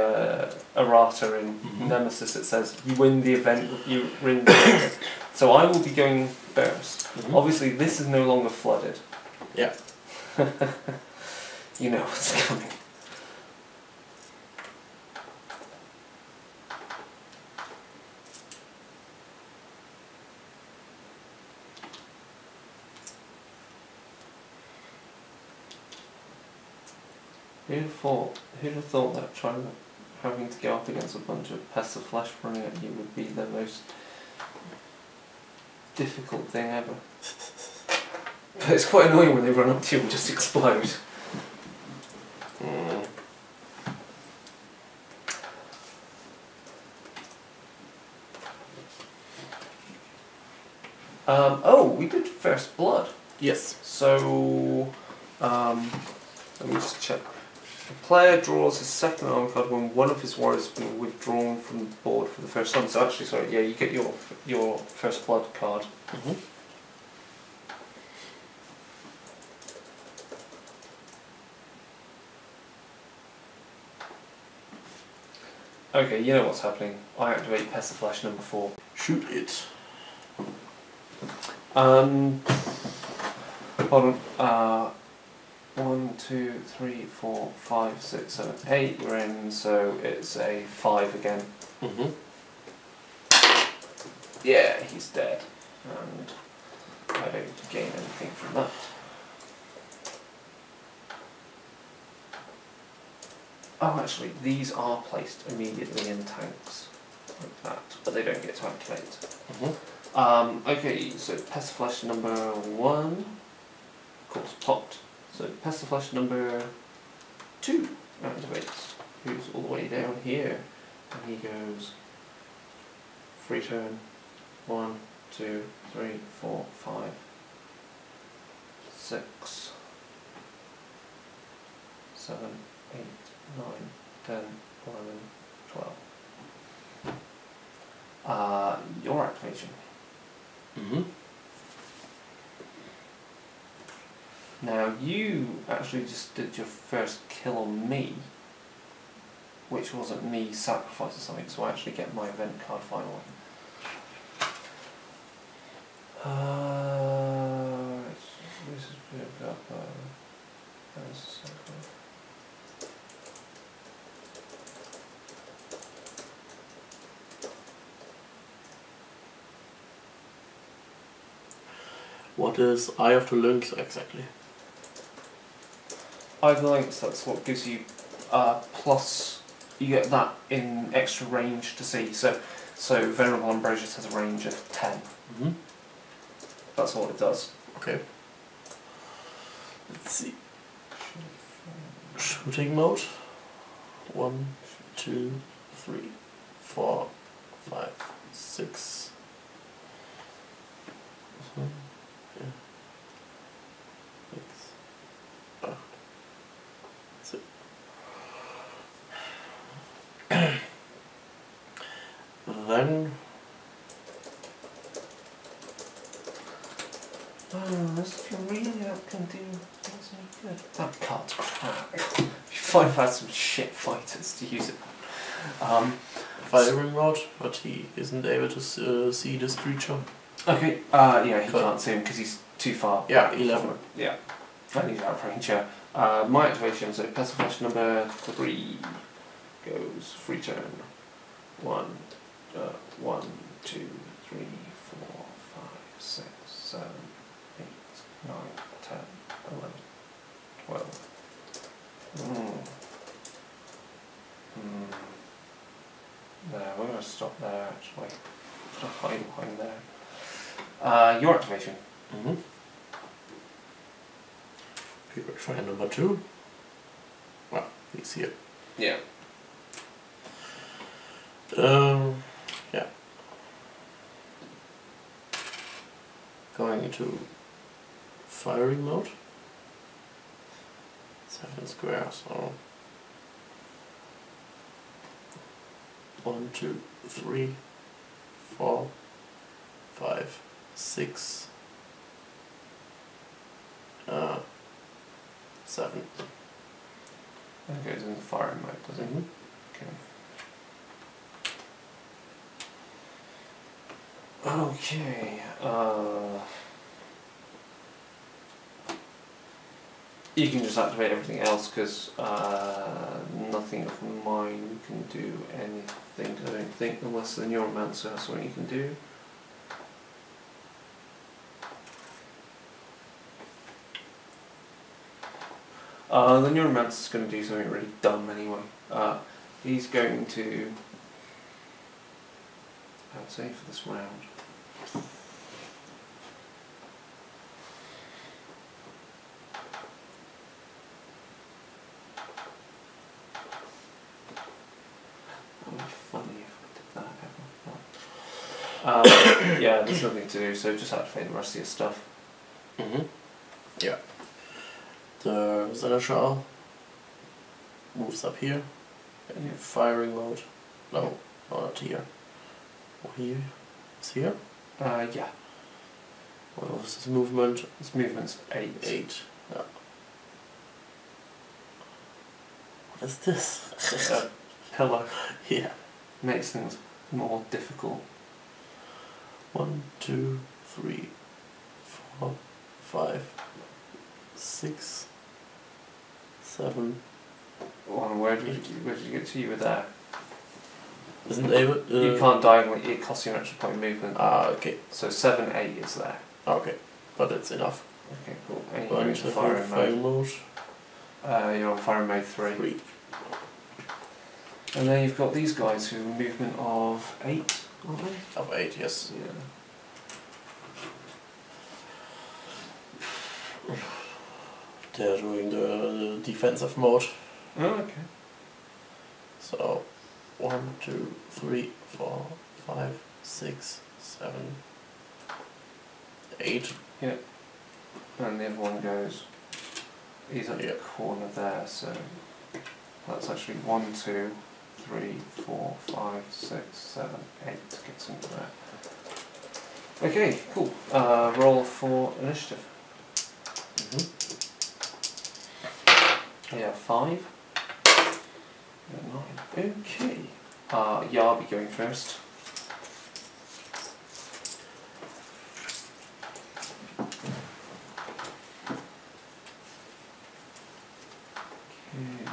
errata in Nemesis. It says you win the event. You win the event. So I will be going first. Obviously, this is no longer flooded. Yeah. You know what's coming. Who'd have thought that having to go up against a bunch of pests of flesh running at you would be the most difficult thing ever. But it's quite annoying when they run up to you and just explode. Mm. Oh, we did first blood. Yes. So, let me just check. The player draws his second arm card when one of his warriors has been withdrawn from the board for the first time. So actually, sorry, yeah, you get your first blood card. Mm-hmm. Okay, you know what's happening. I activate Pest of Flesh number 4. Shoot it. Hold on. 1, 2, 3, 4, 5, 6, 7, 8. You're in, so it's a 5 again. Mm-hmm. Yeah, he's dead. And I don't gain anything from that. Oh, actually, these are placed immediately in tanks, like that, but they don't get to activate. Mm-hmm. Okay, so Pest of Flesh number 1, of course, popped. So Pest of Flesh number 2 activates, who's all the way down here, and he goes free turn. 1, 2, 3, 4, 5, 6, 7, 8, 9, 10, 11, 12. Your activation. Mm-hmm. Now you actually just did your first kill on me, which wasn't me sacrificing something, so I actually get my event card finally. This is built up. What is Eye of the Lynx exactly? Eye of the Lynx, that's what gives you plus, you get that in extra range to see. So Venerable Ambrosius has a range of 10. Mm-hmm. That's what it does. Okay. Let's see. Shooting mode. 1, 2, 3, 4, 5, 6. Yeah. 6. 7. Then Unless you really can do things any good. That card's crap. You find out some shit fighters to use it. firing rod, but he isn't able to see this creature. Okay, yeah, he can't see him because he's too far. Yeah, 11. Yeah, and he's out of range, yeah. My activation, so Pest of Flesh number 3 goes free turn. 1, 2, 3, 4, 5, 6, 7, 8, 9, 10, 11, 12. No, we're going to stop there actually. Just hide behind there. Your activation. Mm-hmm. Purify number 2. Well, he's here. Yeah. Yeah. Going into firing mode. 7 squares, so 1, 2, 3, 4, 5, 6, 7. That goes in the firing mode, does it? Mm-hmm. Okay. You can just activate everything else because nothing of mine can do anything, I don't think, unless the Neuromancer has something you can do. The Neuromancer is going to do something really dumb anyway. He's going to, I'd say for this round, that would be funny if we did that ever. Yeah, there's nothing to do, so just activate the rest of your stuff. Yeah. The Seneschal moves up here in firing mode. No, not here. Or here? It's here? Yeah. What was his movement? His movement's 8. 8. Yeah. What is this? Pillow. Yeah. Makes things more difficult. 1, 2, 3, 4, 5, 6, 7. Well, where did you get to? You were there. Isn't able? You can't diagonally. It costs you an extra point of movement. Ah, okay. So 7, 8 is there. Okay, but it's enough. Okay, cool. And Go you're into into firing mode. mode. You're on firing mode 3. 3. And then you've got these guys who have a movement of 8, aren't they? Of 8, yes. Yeah. They're doing the defensive mode. Oh, okay. So 1, 2, 3, 4, 5, 6, 7, 8. Yeah. And the other one goes. He's at Yeah. the corner there, so that's actually 1, 2, 3, 4, 5, 6, 7, 8 gets into there. Okay, cool. Roll for initiative. Yeah, 5. Yeah, 9. Okay. Yeah, I'll be going first. Okay.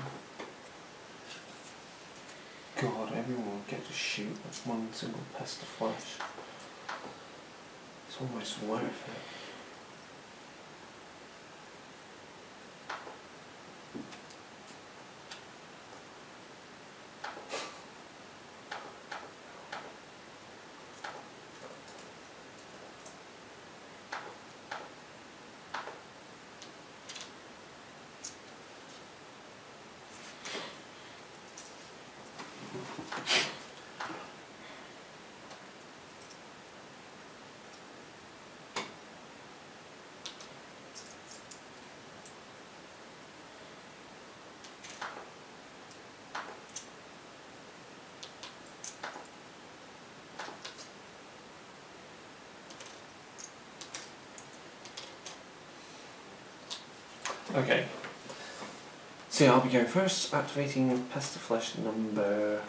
God, everyone will get to shoot with one single pest of flesh. It's almost worth it. Okay. So yeah, I'll be going first, activating Pest of Flesh number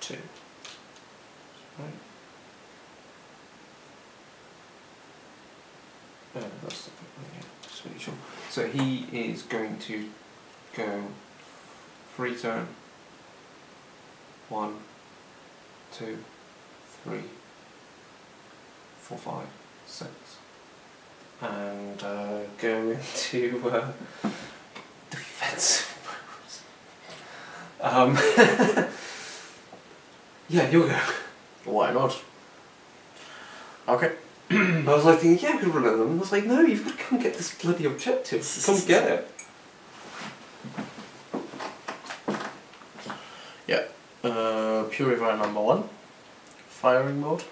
2. Right. That's the yeah, just really sure. So he is going to go free turn. 1, 2, 3, 4, 5, 6, and go into defensive mode. Yeah, you'll go. Why not? Okay. I was like thinking, yeah, we could run at them. I was like, no, you've got to come get this bloody objective. Come get it. Yeah. Purifier number 1. Firing mode.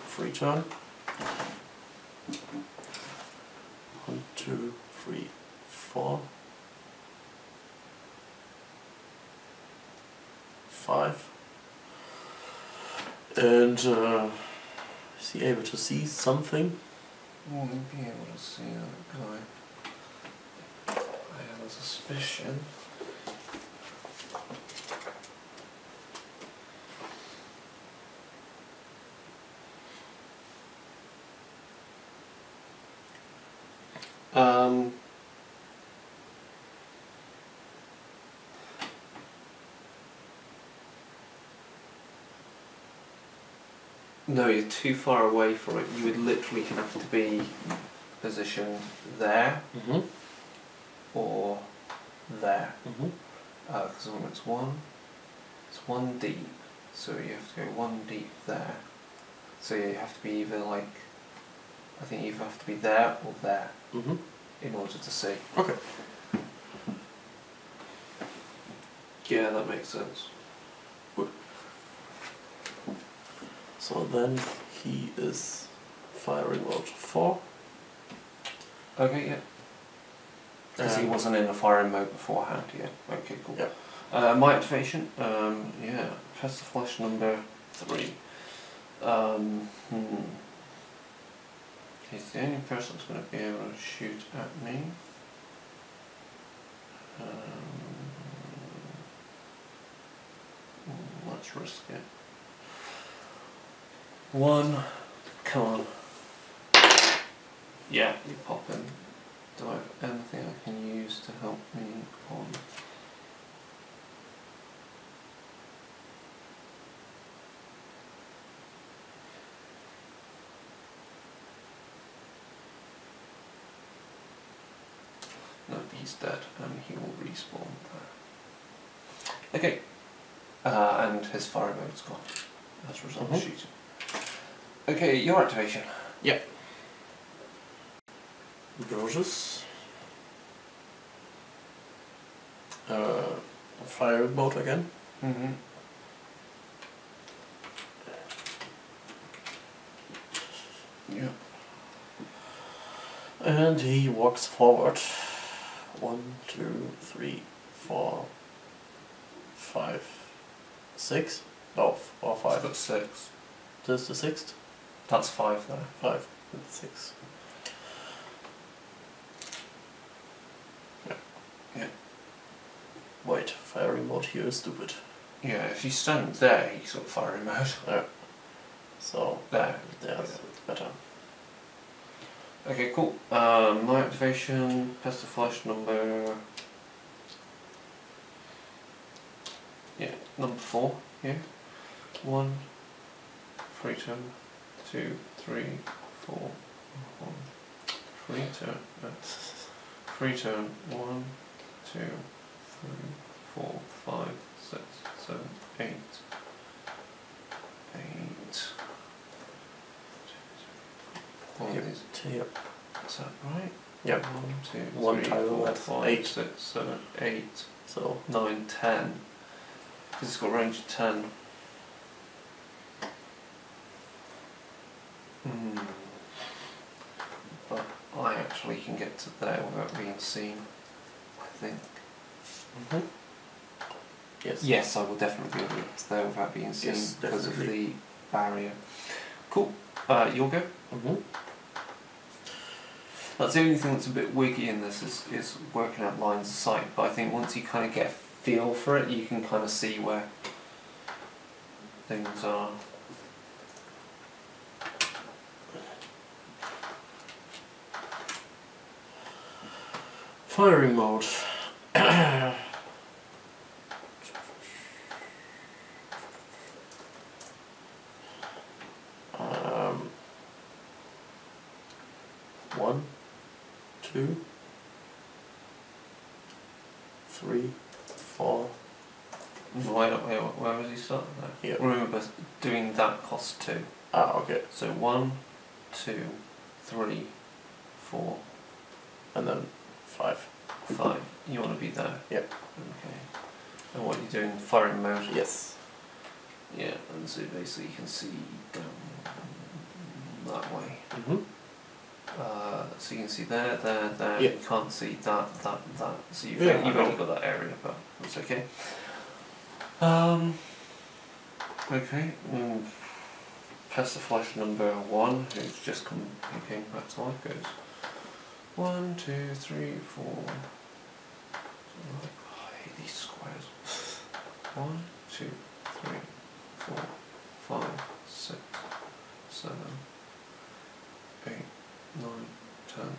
Free turn. 1, 2, 3, 4, 5. And is he able to see something? Won't be able to see that guy. I have a suspicion. No, you're too far away from it. You would literally have to be positioned there or there. Because it's one deep, so you have to go one deep there. So you have to be either like, I think you have to be there or there in order to see. Okay. Yeah, that makes sense. Good. So then he is firing mode 4. Okay, yeah. Because he wasn't in a firing mode beforehand, yeah. Okay, cool. Yeah. My activation, yeah, press the flash number 3. He's the only person that's going to be able to shoot at me. Let's risk it. 1, come on. Yeah, you pop in. Do I have anything I can use to help me on? No, he's dead and he will respawn there. Okay. And his fire mode's gone as a result of shooting. Okay, your activation. Yeah. Gorgeous. Fire mode again. Yeah. And he walks forward. 1, 2, 3, 4, 5, 6. No, or 5. That's 6. This is the 6th? That's 5 there. 5 and 6. Yeah. Wait, firing mode here is stupid. Yeah, if you stand there, he's got firing mode. Yeah. So There. it's better. Okay, cool. My activation, press the flash number. Yeah, number 4 here. 1, 3 turn, 2, 3, 4, 1, 3 turn, 3 turn, 1, 2, 3, 4, 5, 6, 7, 8, 8. Yep. Is that right? Yep. 1, 2, 3, One tile, 4, that's 5, 8. 6, 7, 8, So 9, 10. Because it's got range of 10. But I actually can get to there without being seen, I think. yes. Yes, I will definitely be able to get to there without being seen because of the barrier. Cool. You'll go. That's the only thing that's a bit wiggy in this is working out lines of sight, but I think once you kind of get a feel for it, you can kind of see where things are. Firing mode. 1, 2, 3, 4. Where was he starting there? Yep. Remember, doing that costs 2. Ah, okay. So 1, 2, 3, 4, And then 5. 5. You want to be there? Yep. Okay. And what you're doing, firing mode? Yes. Yeah, and so basically you can see down that way. So you can see there, there. Yep. You can't see that. So you've Yeah, only got that area, but that's okay. Okay. Press the flash number 1, who's just came back to life, goes 1, 2, 3, 4. Oh, I hate these squares. 1, 2, 3, 4, 5, 6, 7, 8, 9, 10.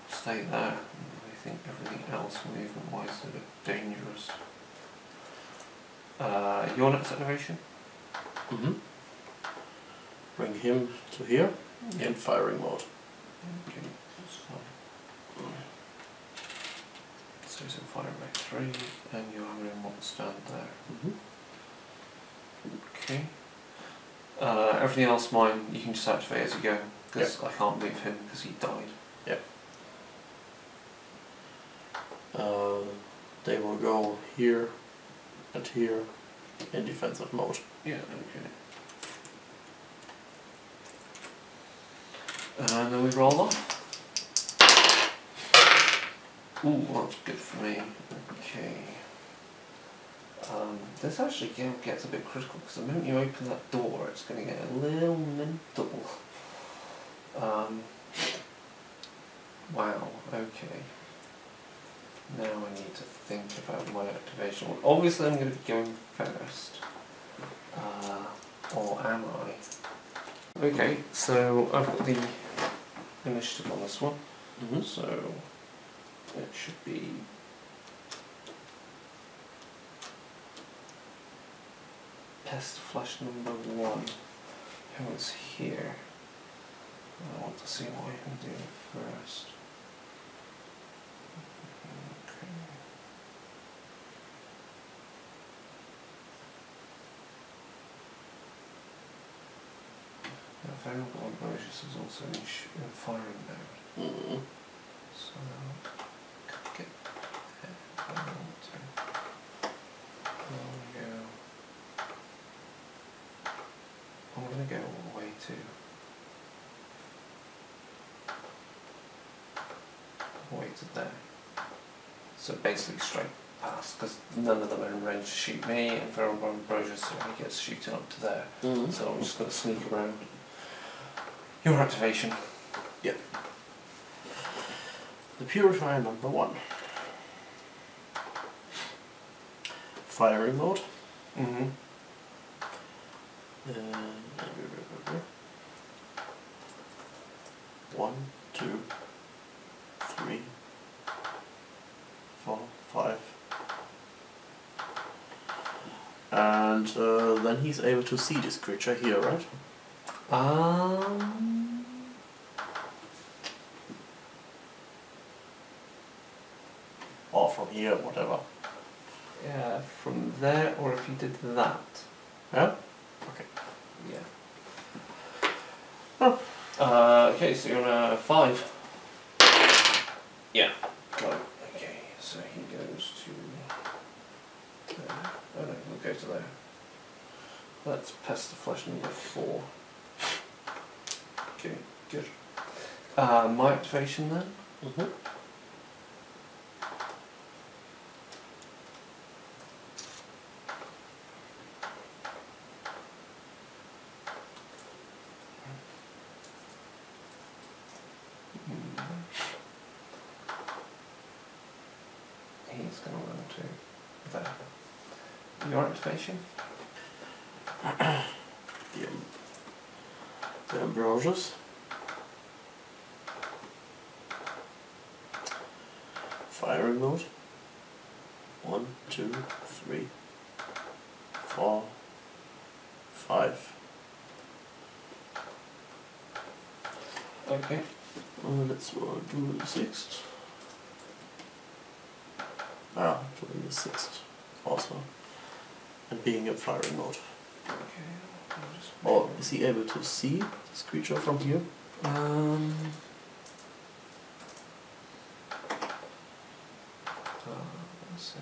Stay there. I think everything else movement-wise is a bit dangerous. Your next activation? Bring him to here Yep. in firing mode. Okay, that's fine. So he's in firing rate 3, and you're having him on stand there. Okay. Everything else mine, you can just activate as you go, because I can't move him because he died. Yep. They will go here and here in defensive mode. Yeah, okay. And then we roll off. Ooh, that's good for me. Okay. This actually gets a bit critical because the moment you open that door, it's going to get a little mental. Wow, okay. Now I need to think about my activation. Well, obviously I'm going to be going first. Or am I? Okay, so I've got the initiative on this one. So it should be pest flesh number 1, who is here. I want to see what I can do first. Okay. Now, variable ambrosia is also in firing mode. So could get there if I want to. There we go. I'm going to go all the way to there. So basically straight past, because none of them are in range to shoot me, and variable ambrosia only gets shooting up to there. So I'm just going to sneak around. Your activation. Yep. The purifier number 1. Firing mode. 1, 2, 3, 4, 5. And then he's able to see this creature here, right? Or from here, whatever. Yeah, from there, or if you did that. Yeah? Okay. Yeah. Okay, so you're on a 5. Yeah. Right. Okay, so he goes to there. Oh no, he'll go to there. That's pest the flesh number 4. Okay, good. My activation then? He's going to run to there. Your activation? The ambrosias. Firing mode. 1, 2, 3, 4, 5. Okay. Let's do the 6th. Doing the 6th also. And being in firing mode. Okay. Or is he able to see this creature from here? Let's see.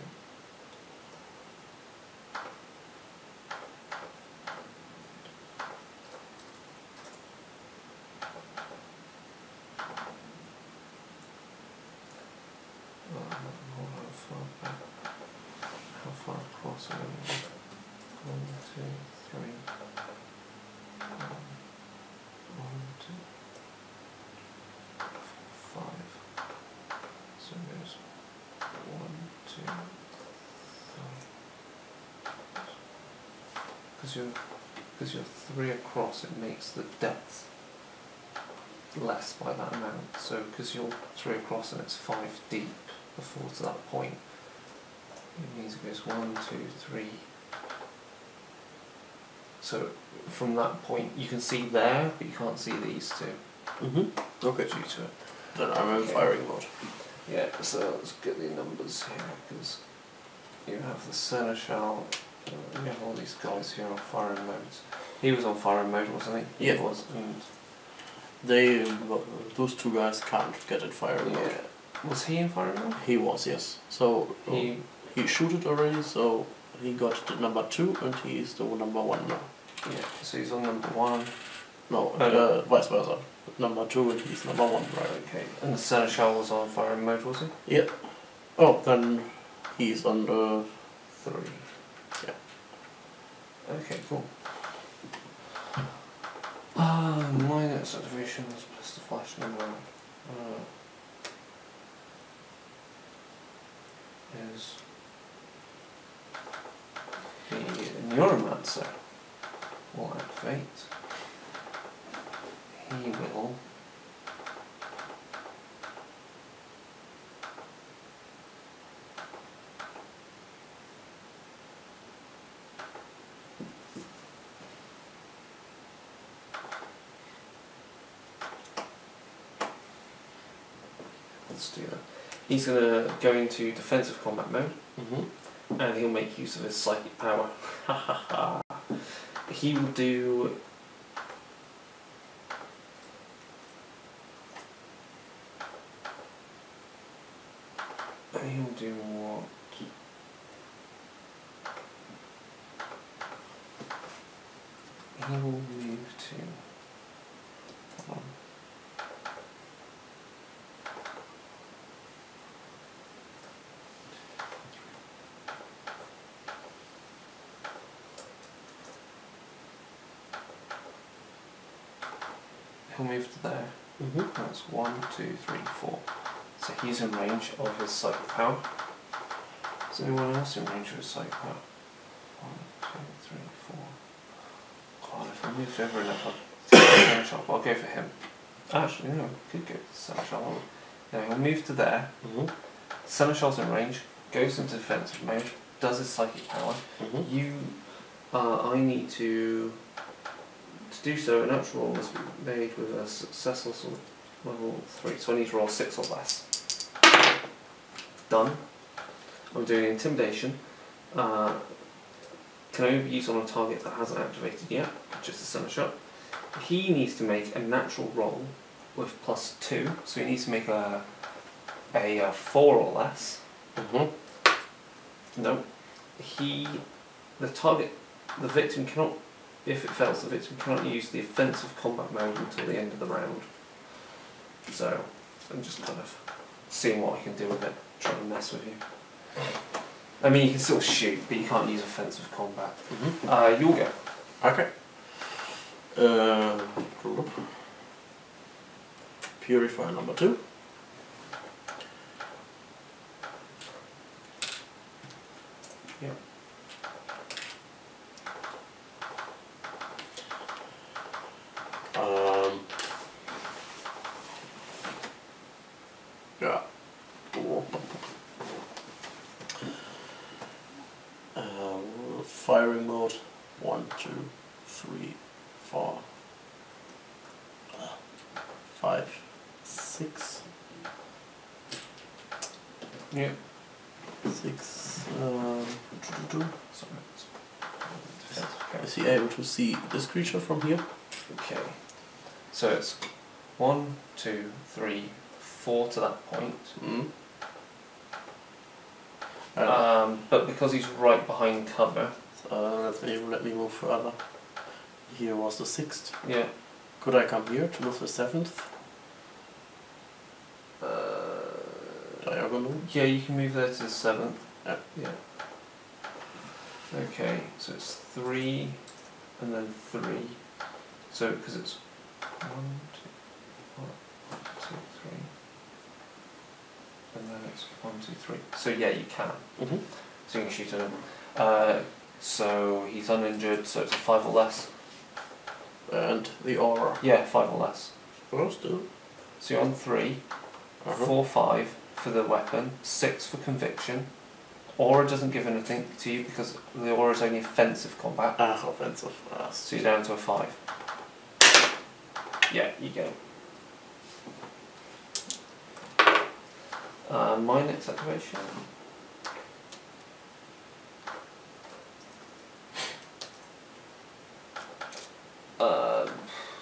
How far across are we? 1, 2, 3. 1, 2, 4, 5. So there's 1, 2, 3. Because you're 3 across, it makes the depth less by that amount. So because you're 3 across and it's 5 deep before to that point, it means it goes 1, 2, 3. So from that point you can see there, but you can't see these two. Okay. Due to it. Then I'm in firing mode. Yeah, so let's get the numbers here, because you have the seneschal, you have all these guys here on firing modes. He was on firing mode, wasn't he? Yeah. He was, and those two guys can't get in firing mode. yeah. Was he in firing mode? He was, yes. So he shooted already, so he got the number 2 and he's the number 1 now. Yeah, so he's on number 1. No, vice versa. Number 2 and he's number 1, right? Okay, and the seneschal was on firing mode, was he? Yeah. Oh, then he's on the 3. Yeah. Okay, cool. Minor observations plus the flash number is the neuromancer will activate. He will let's do that. He's going to go into defensive combat mode, and he'll make use of his psychic power. He will do what? He will move to. Hold on. He'll move to there. That's 1, 2, 3, 4. So he's in range of his psychic power. Is anyone else in range of his psychic power? 1, 2, 3, 4. God, if I moved over enough, I'll go for him. Actually, no, I could go for the seneschal. Yeah, he'll move to there. Seneschal's in range, goes into defensive mode, does his psychic power. I need to do so, an actual roll must be made with a successful sort of level 3, so I need to roll 6 or less. Done. I'm doing intimidation. Can only be used on a target that hasn't activated yet, just the seneschal. He needs to make a natural roll with +2, so he needs to make a 4 or less. No. The victim cannot, if it fails, the victim cannot use the offensive combat mode until the end of the round. So, I'm just kind of seeing what I can do with it, trying to mess with you. I mean, you can still shoot, but you can't use offensive combat. You'll go. Okay. Purifier number 2. Yeah. Yeah. Firing mode 1, 2, 3, 4, 5, 6. Yeah. 6. Sorry. Is he able to see this creature from here? Okay. So it's 1, 2, 3, 4 to that point. But because he's right behind cover. Let me move further. Here was the 6th. Yeah. Could I come here to move the 7th? Diagonal? Yeah, you can move there to the 7th. Yeah. Okay, so it's 3 and then 3. So, because it's 1, 2, 3. And then it's 1, 2, 3. So yeah, you can. So you can shoot at him. So he's uninjured, so it's a 5 or less. And the aura. Yeah, 5 or less. First, So you're on 3, 4, 5 for the weapon, 6 for conviction. Aura doesn't give anything to you because the aura is only offensive combat. Offensive. So you're down to a 5. Yeah, you go. My next activation.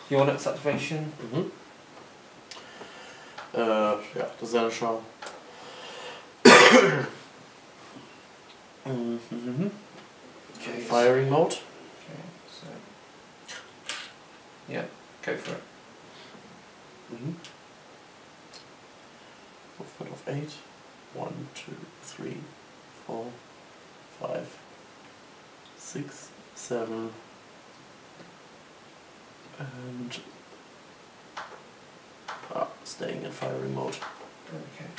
Your next activation. Yeah, the Zenisha. Okay, Firing mode. Okay, so yeah, go for it. Movement of 8. 1, 2, 3, 4, 5, 6, 7, and staying in firing mode. Okay.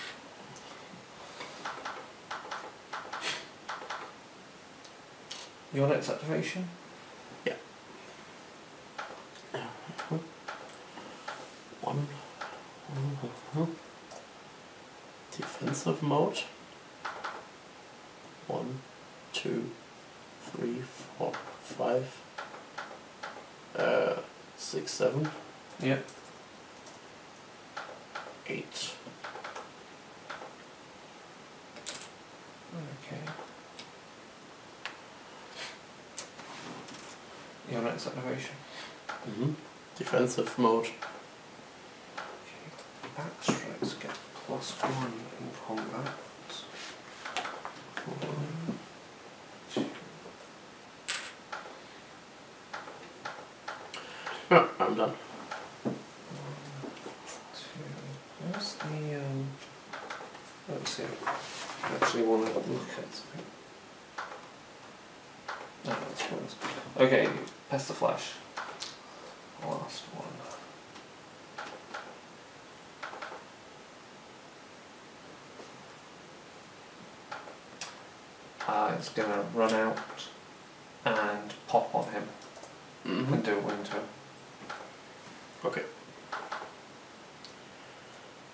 Your next activation? Yeah. 1. Defensive mode. 1, 2, 3, 4, 5, 6, 7. Yeah. 8. Okay. Your next activation? Defensive mode. Okay. Backstrikes get +1 in combat. 1, 2. Yeah, I'm done. 1, 2. Where's the let's see. I actually want to look at something. No, that's fine. Okay, Pest the Flash. Last one. It's going to run out and pop on him and do a wound to him. Okay.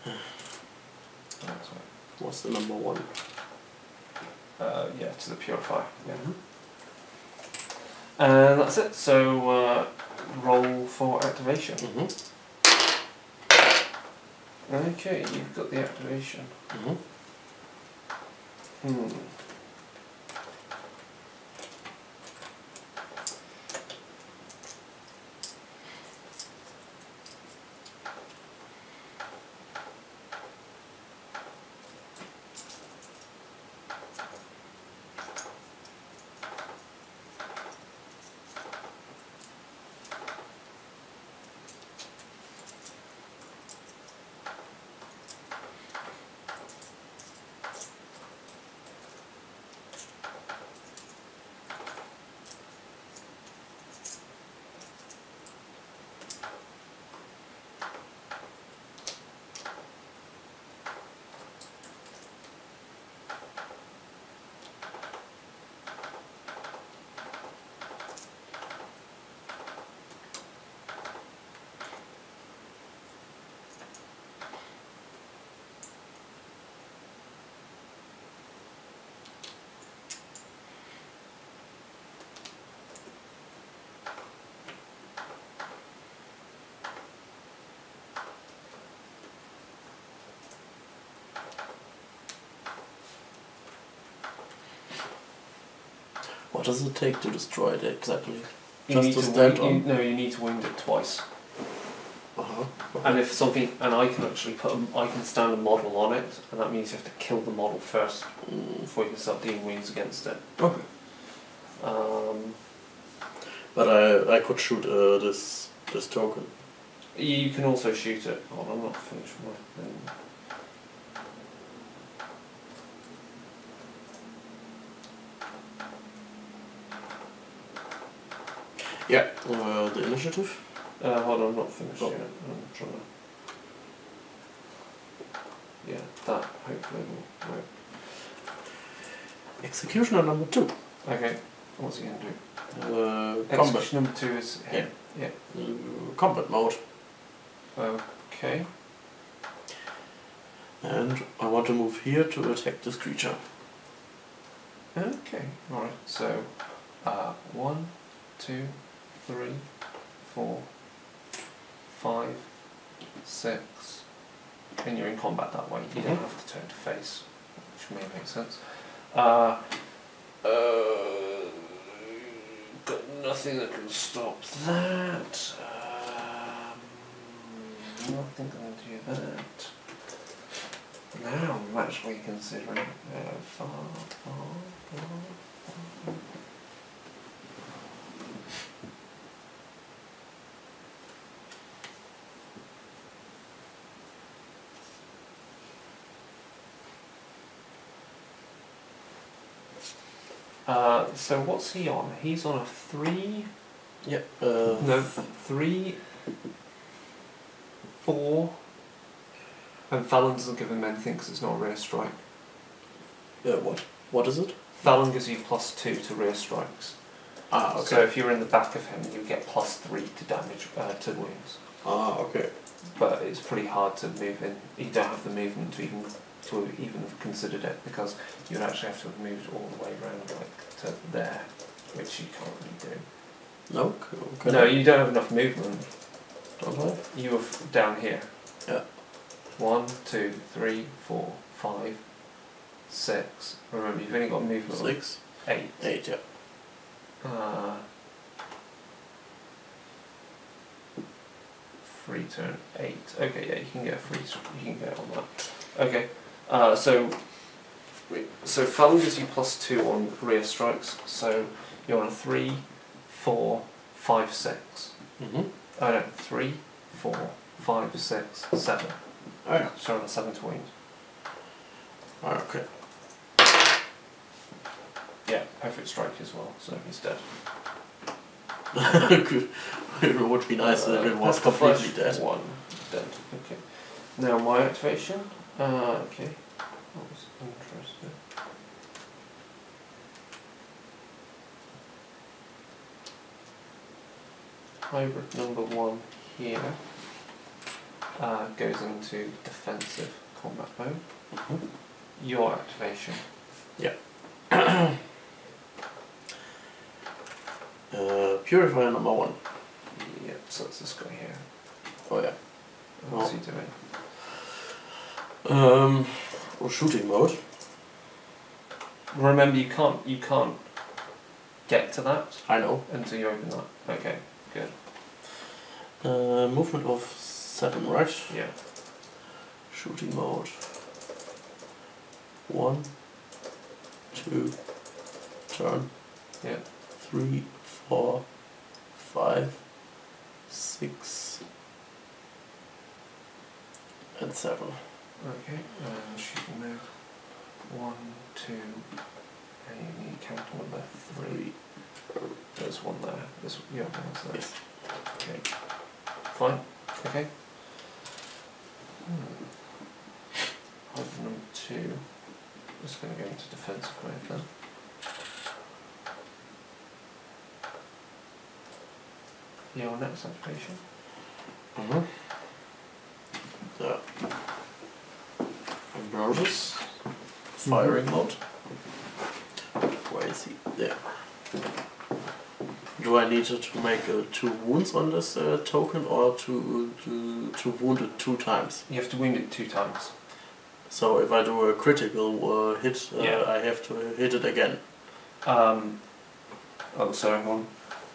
That's right. What's the number 1? Yeah, to the Purifier. Yeah. And that's it. So roll for activation. Okay, you've got the activation. What does it take to destroy it exactly? You Just need to to stand wound, on? no, you need to wound it twice. Okay. And if something, and I can actually I can stand a model on it, and that means you have to kill the model first before you can start dealing wounds against it. Okay. But I could shoot this token. You can also shoot it. Oh, I'm not finished with my thing. Yeah. The initiative. Hold on, I'm not finished Oh. yet. I'm trying to. Yeah, that hopefully will work. Executioner number 2. Okay, what's he going to do? Combat. Execution number 2 is him. Yeah. Combat mode. Okay. And I want to move here to attack this creature. Okay. Alright, so 1, 2, 3, 4, 5, 6. And you're in combat that way. You don't have to turn to face, which may make sense. Got nothing that can stop that. Nothing can do that. Now I'm actually considering far. So what's he on? He's on a 3. Yep. No, 3, 4. And Fallon doesn't give him anything because it's not a rear strike. What? What is it? Fallon gives you +2 to rear strikes. Ah, okay. So if you're in the back of him, you get +3 to damage to wounds. Ah, okay. But it's pretty hard to move in. You don't have the movement to even have considered it because you'd actually have to have moved all the way around like to there, which you can't really do. No. Okay. No, you don't have enough movement. Don't I? You were down here. Yeah. 1, 2, 3, 4, 5, 6. Remember, you've only got movement. 6. 8. 8. Yeah. Free turn 8. Okay, yeah, you can get a free. You can get on that. Okay. So Fallon gives you +2 on rear strikes. So you're on a 3, 4, 5, 6. Mhm. Oh no, 3, 4, 5, 6, 7. Oh yeah. So on a 7 to wound. Ah, okay. Yeah, perfect strike as well. So he's dead. It would be nice if it was That's the completely first dead. one. Dead. Okay. Now my activation. Okay. That was interesting. Hybrid number 1 here goes into defensive combat mode. Mhm. Your activation. Purifier number 1. Yeah, so it's this guy here. Oh yeah. What's he doing? Shooting mode. Remember, you can't get to that I know. until you open that. Okay, good. Movement of 7, right? Yeah. Shooting mode. 1, 2, turn. Yeah. 3, 4, 5, 6, and 7. Okay. Shooting mode. 1, 2, and you need counter number 3. There's one there. This yeah, that's there. Yes. Okay. Fine. Okay. Item number 2. Just going to go into defensive mode then. Your next activation. Mm-hmm. So, I'm nervous. Firing mode. Where is he? There. Do I need to make 2 wounds on this token, or to wound it 2 times? You have to wound it 2 times. So if I do a critical hit, Yeah. I have to hit it again. Oh, sorry, one.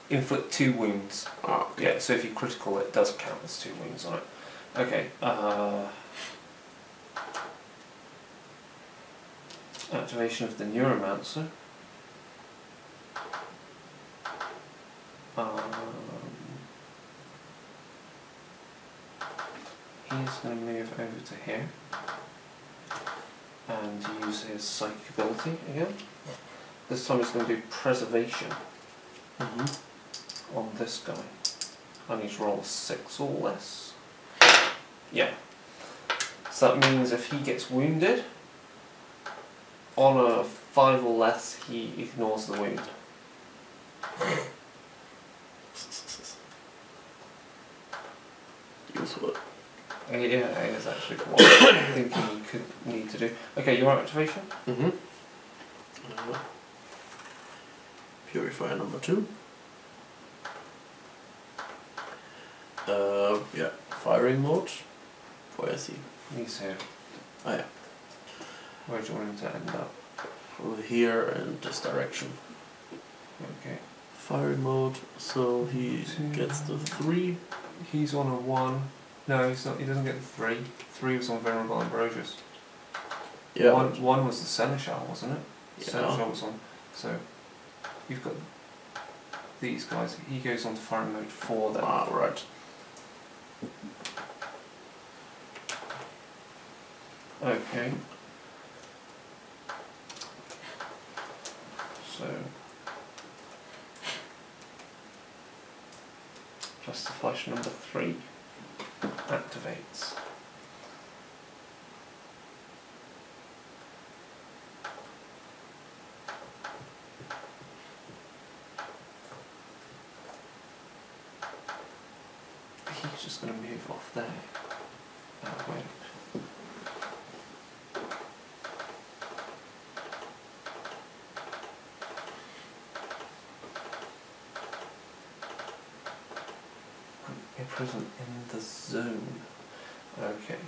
Inflict 2 wounds. Ah, okay. Yeah, so if you critical, it does count as 2 wounds on it. Okay. Activation of the Neuromancer. He's going to move over to here and use his psychic ability again. This time he's going to do preservation on this guy. I need to roll a 6 or less. Yeah. So that means if he gets wounded, on a 5 or less, he ignores the wound. Useful. Yeah, it is actually what I'm thinking you could need to do. Okay, your activation? Mm-hmm. Purifier number 2. Yeah, firing mode. Foresee. He's here. Oh yeah. Where do you want him to end up? Over here and this direction. Okay. Firing mode, so he gets the 3. He's on a 1. No, he's not. He doesn't get the 3. 3 was on Venerable Ambrosius. Yeah. One was the Seneschal, wasn't it? Yeah. Seneschal was on. So you've got these guys. He goes on to firing mode 4 then. Ah, right. Okay. So plus the flash number 3 activates. He's just going to move off there. That way. Present in the zone. Okay.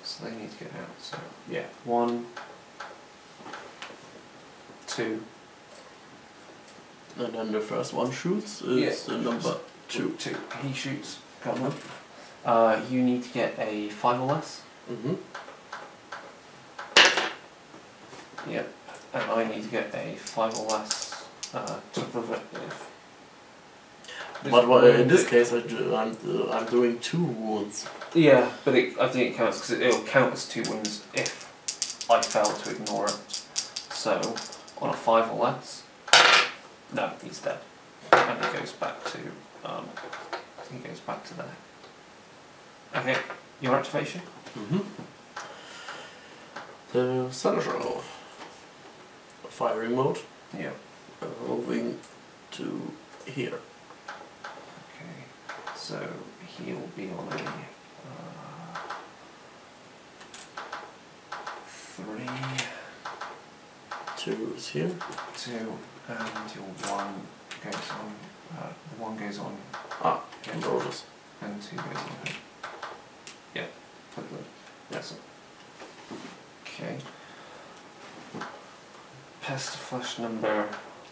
So they need to get out. So yeah, 1, 2. And then the first one shoots is the number 2. 2. He shoots. Got him. You need to get a 5 or less. Mm-hmm. Yep. And I need to get a 5 or less to prevent if. But in this case, I'm doing 2 wounds. Yeah, but I think it counts because it'll count as 2 wounds if I fail to ignore it. So on a 5 or less, no, he's dead, and he goes back to there. Okay, your activation. Mm-hmm. The Seneschal. Firing mode. Yeah. Moving to here. Okay, so he'll be on a 3, 2 is here. 2, and your 1 goes on. The 1 goes on. Ah, Yeah. Ambrosius. And 2 goes on him. Yeah, put the. Yes. Okay. Pest flash number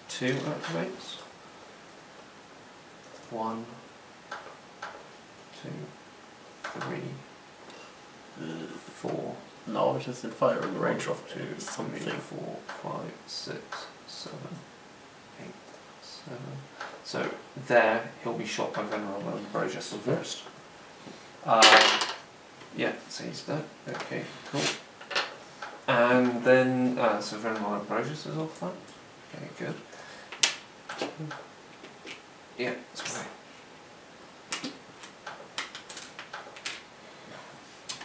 2 activates. 1, 2, 3, 4. Now it is in firing range of 2, 3, something. 4, 5, 6, 7, 8, 7. So there, he'll be shot by Venerable Ambrosius first. Yeah, so he's dead. Okay, cool. And then, so Venerable Ambrosius is off that. Okay, good. Yeah, that's right.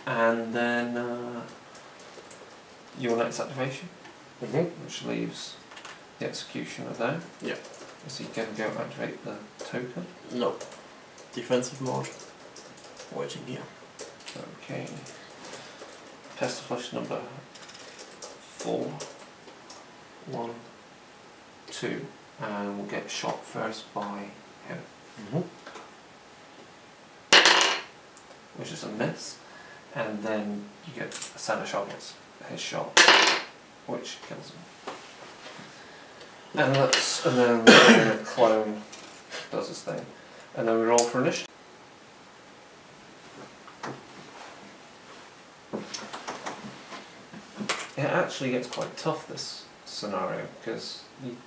And then your next activation, which leaves the executioner there. Yeah. So you can go activate the token. No. Defensive mode. Waiting here. Okay. Pest flush number 4. 1, 2, and we'll get shot first by him. Which is a miss, and then you get a Seneschal gets his shot, which kills him. And then the clone does his thing, and then we roll for initiative. It actually gets quite tough, this scenario, because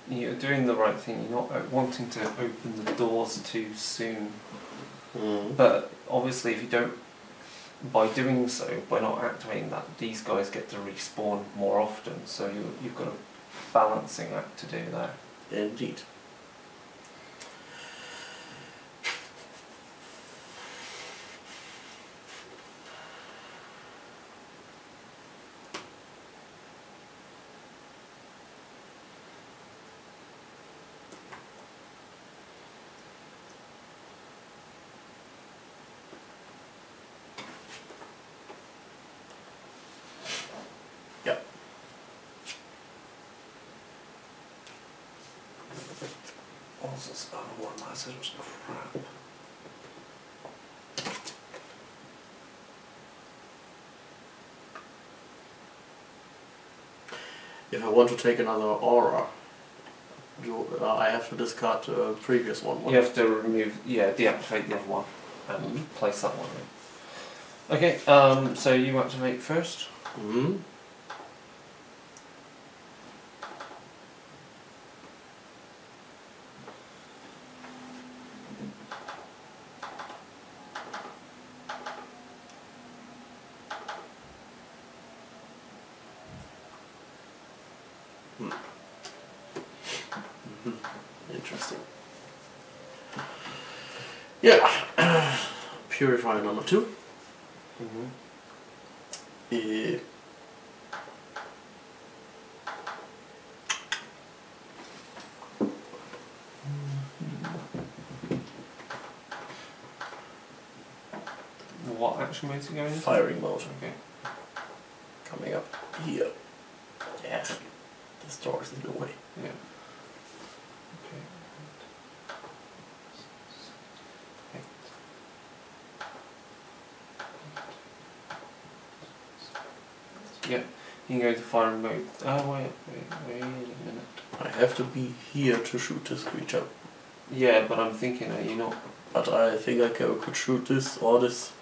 you're doing the right thing. You're not wanting to open the doors too soon. But obviously, if you don't, by doing so, by not activating that, these guys get to respawn more often. So you've got a balancing act to do there. Indeed. was this other one that I said was crap? If I want to take another aura, I have to discard the previous one. You have to remove, deactivate the other one and place that one in. Okay, so you activate first. Mm-hmm. Interesting. Yeah. Purifier number 2. What action mode is it going into? Firing mode. Okay. Coming up here. Yeah. This door is in the way. Yeah. Yeah, you can go to firing mode. Oh wait a minute. I have to be here to shoot this creature. Yeah, but I'm thinking, are you not? But I think I could shoot this or this.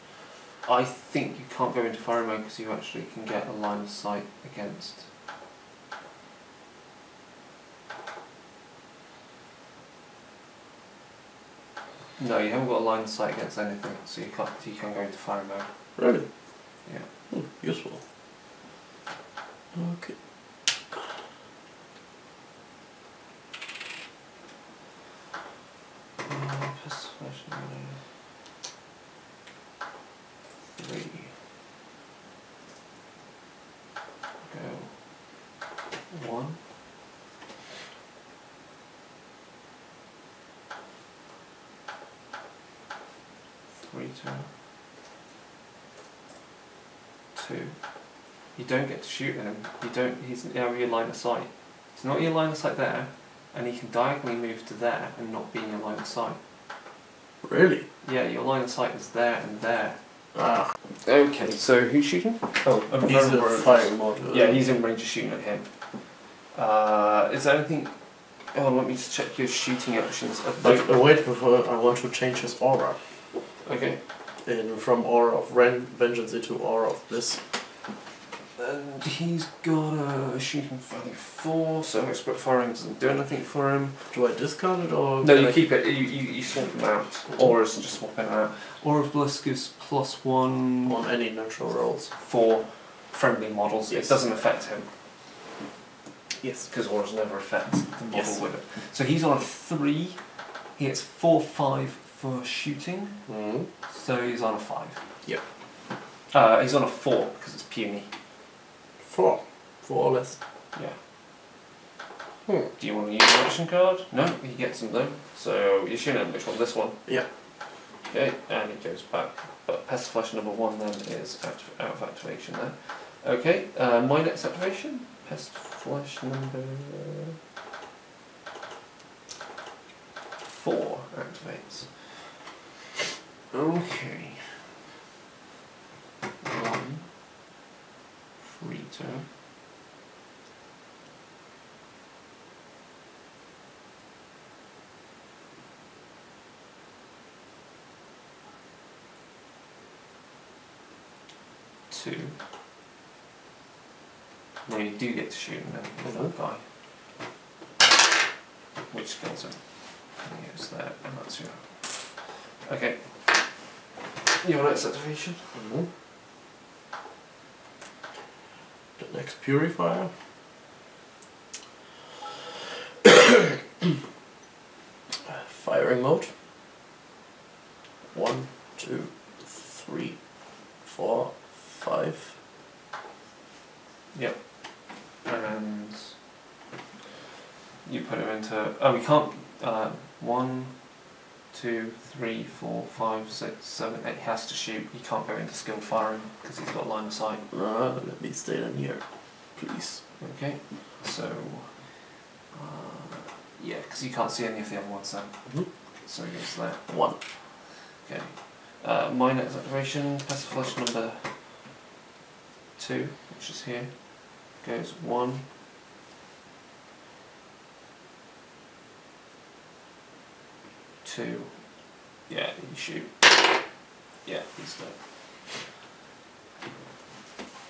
I think you can't go into firing mode because you actually can get a line of sight against. No, you haven't got a line of sight against anything, so you can't go into firing mode. Really? Yeah. Useful. Okay. Persuasion 3. Go 1. 3 turn. 2. You don't get to shoot him. He's out of your line of sight. He's not your line of sight there, and he can diagonally move to there and not be in your line of sight. Really? Yeah, your line of sight is there and there. Ah. Okay, so who's shooting? Oh, He's in firing mode. Yeah, he's in range of shooting at him. Is there anything... Oh, let me just check your shooting actions. But wait, before I want to change his aura. Okay. From aura of vengeance into aura of bliss. And he's got a shooting value 4, so expert firing doesn't do anything for him. Do I discard it or? No, you keep it. You swap him out. Auras just swap him out. Aura of Bliss gives +1 on any natural rolls for friendly models. Yes. It doesn't affect him. Yes. Because auras never affect the model Yes. with it. So he's on a 3. He gets 4/5 for shooting. Mm-hmm. So he's on a 5. Yep. He's on a 4 because it's puny. 4 or less. Yeah. Do you want to use an action card? No, he gets them though. So you're shooting him. Which one? This one. Yeah. Okay, and he goes back. But Pest Flesh number 1 then is out of activation there. Okay, my next activation. Pest Flesh number 4 activates. Okay. 1 free turn. Two. Now you do get to shoot him then with that guy. Which kills him. And he goes there, and that's your... Okay. Your next activation. Mm-hmm. The next purifier. Firing mode. 1, 2, 3, 4, 5. Yep. And you put him into... Oh, we can't... 1, 2, 3, 4, 5, 6, 7, 8. He has to shoot. He can't go into skilled firing because he's got line of sight. Let me stay in here, please. Okay. So... Yeah, because you can't see any of the other ones then. Mhm. So it goes there. 1. Okay. My next activation, passive flash number 2, which is here, goes 1. 2. Yeah, you shoot. Yeah, he's dead.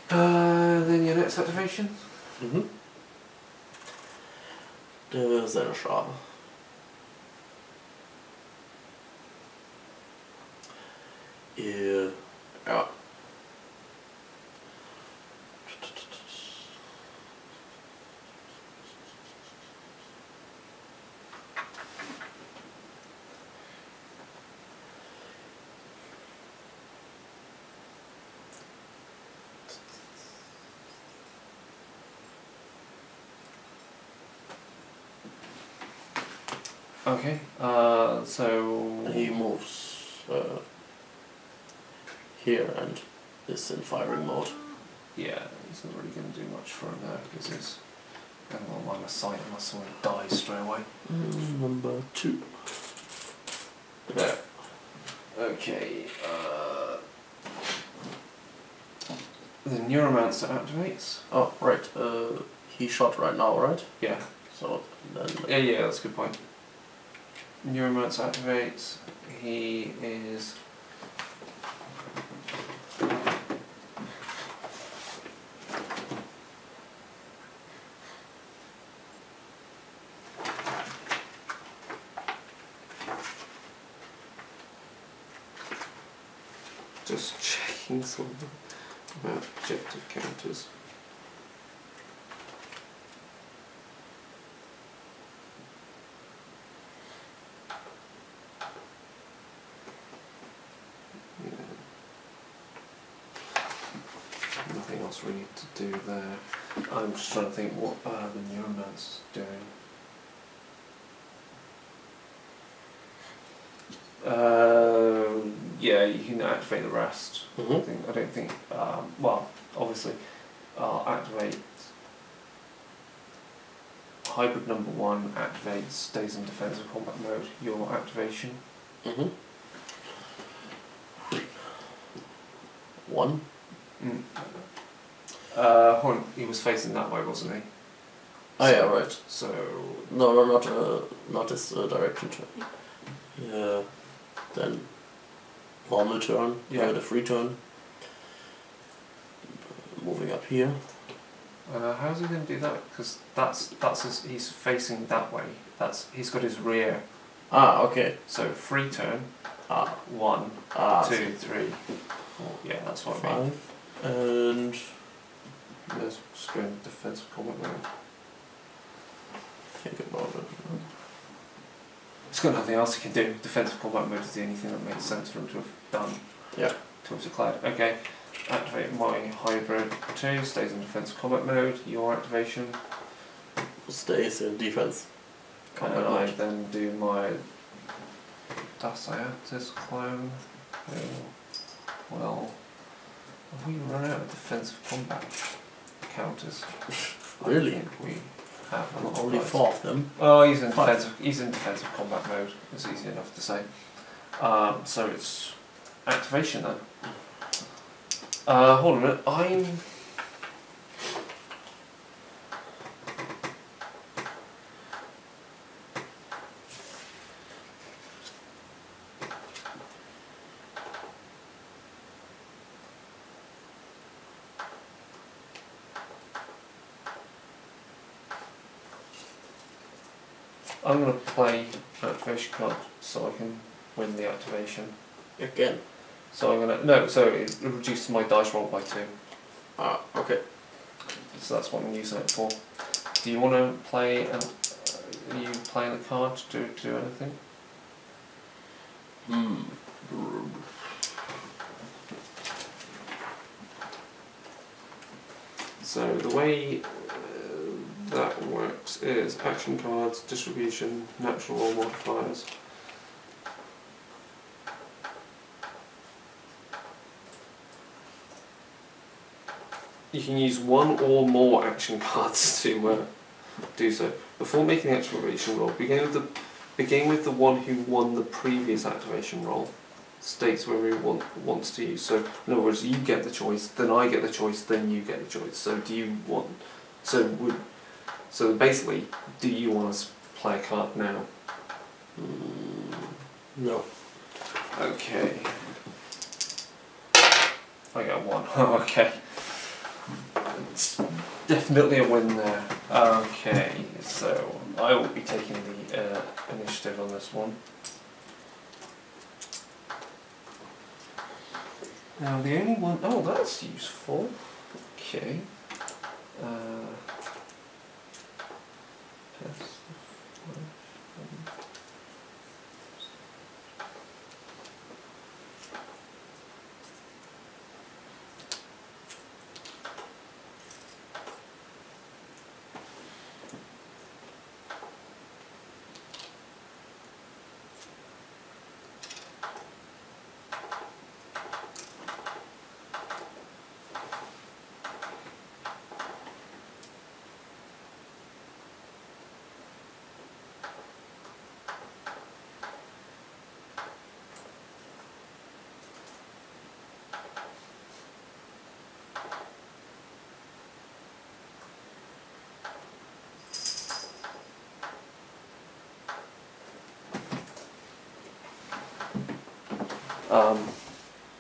Then your next activation? Mhm. Der Seneschal. Ja. Okay, so... He moves here and is in firing mode. Yeah, he's not really going to do much for him there because he's going to line of sight unless someone dies straight away. Number 2. There. Okay, the Neuromancer activates. Oh, right. He shot right now, right? Yeah. So then. Yeah, that's a good point. Neuromancer activates. He is. Just checking something about objective counters. Nothing else really to do there. I'm just trying to think what the Neuromancer's doing. Yeah, you can activate the rest. Mm-hmm. I don't think. Well, obviously, I'll activate. Hybrid number 1 activates, stays in defensive combat mode. Your activation. Mm-hmm. 1. Hold on, he was facing that way, wasn't he? Oh yeah, right. So No, not this direction turn. Yeah. Then normal turn. Yeah. The free turn. Moving up here. how's he going to do that? Because he's facing that way. He's got his rear. Ah, okay. So free turn. 1, 2, 3, 4. Yeah, that's what I mean. 5. And Let's just go in defensive combat mode. think about it. He's got nothing else he can do. Defensive combat mode is the only thing that makes sense for him to have done. Yeah. To have declared. Okay. Activate my hybrid 2, stays in defensive combat mode. Your activation. Stays in defense. And Combat I mode. then do my Daciatus clone. Well, have we run out of defensive combat counters? Really? I think we have a lot Only of 4 of them. Oh, he's in 5. defensive. He's in defensive combat mode. It's easy enough to say. So it's activation then. Hold on a minute. I'm going to play an activation card so I can win the activation. Again. So I'm going to... No, so it reduces my dice roll by 2. Ah, okay. So that's what I'm using it for. Do you want to play... are you playing the card to do anything? So the way that works is action cards, distribution, natural roll modifiers. You can use one or more action cards to do so. Before making the activation roll, begin with the one who won the previous activation roll. States whether he wants to use. So in other words, you get the choice, then I get the choice, then you get the choice. So do you want? So basically, do you want to play a card now? No. Okay. I got one. Okay. It's definitely a win there. Okay, so I will be taking the initiative on this one. Now the only one... Oh, that's useful. Okay.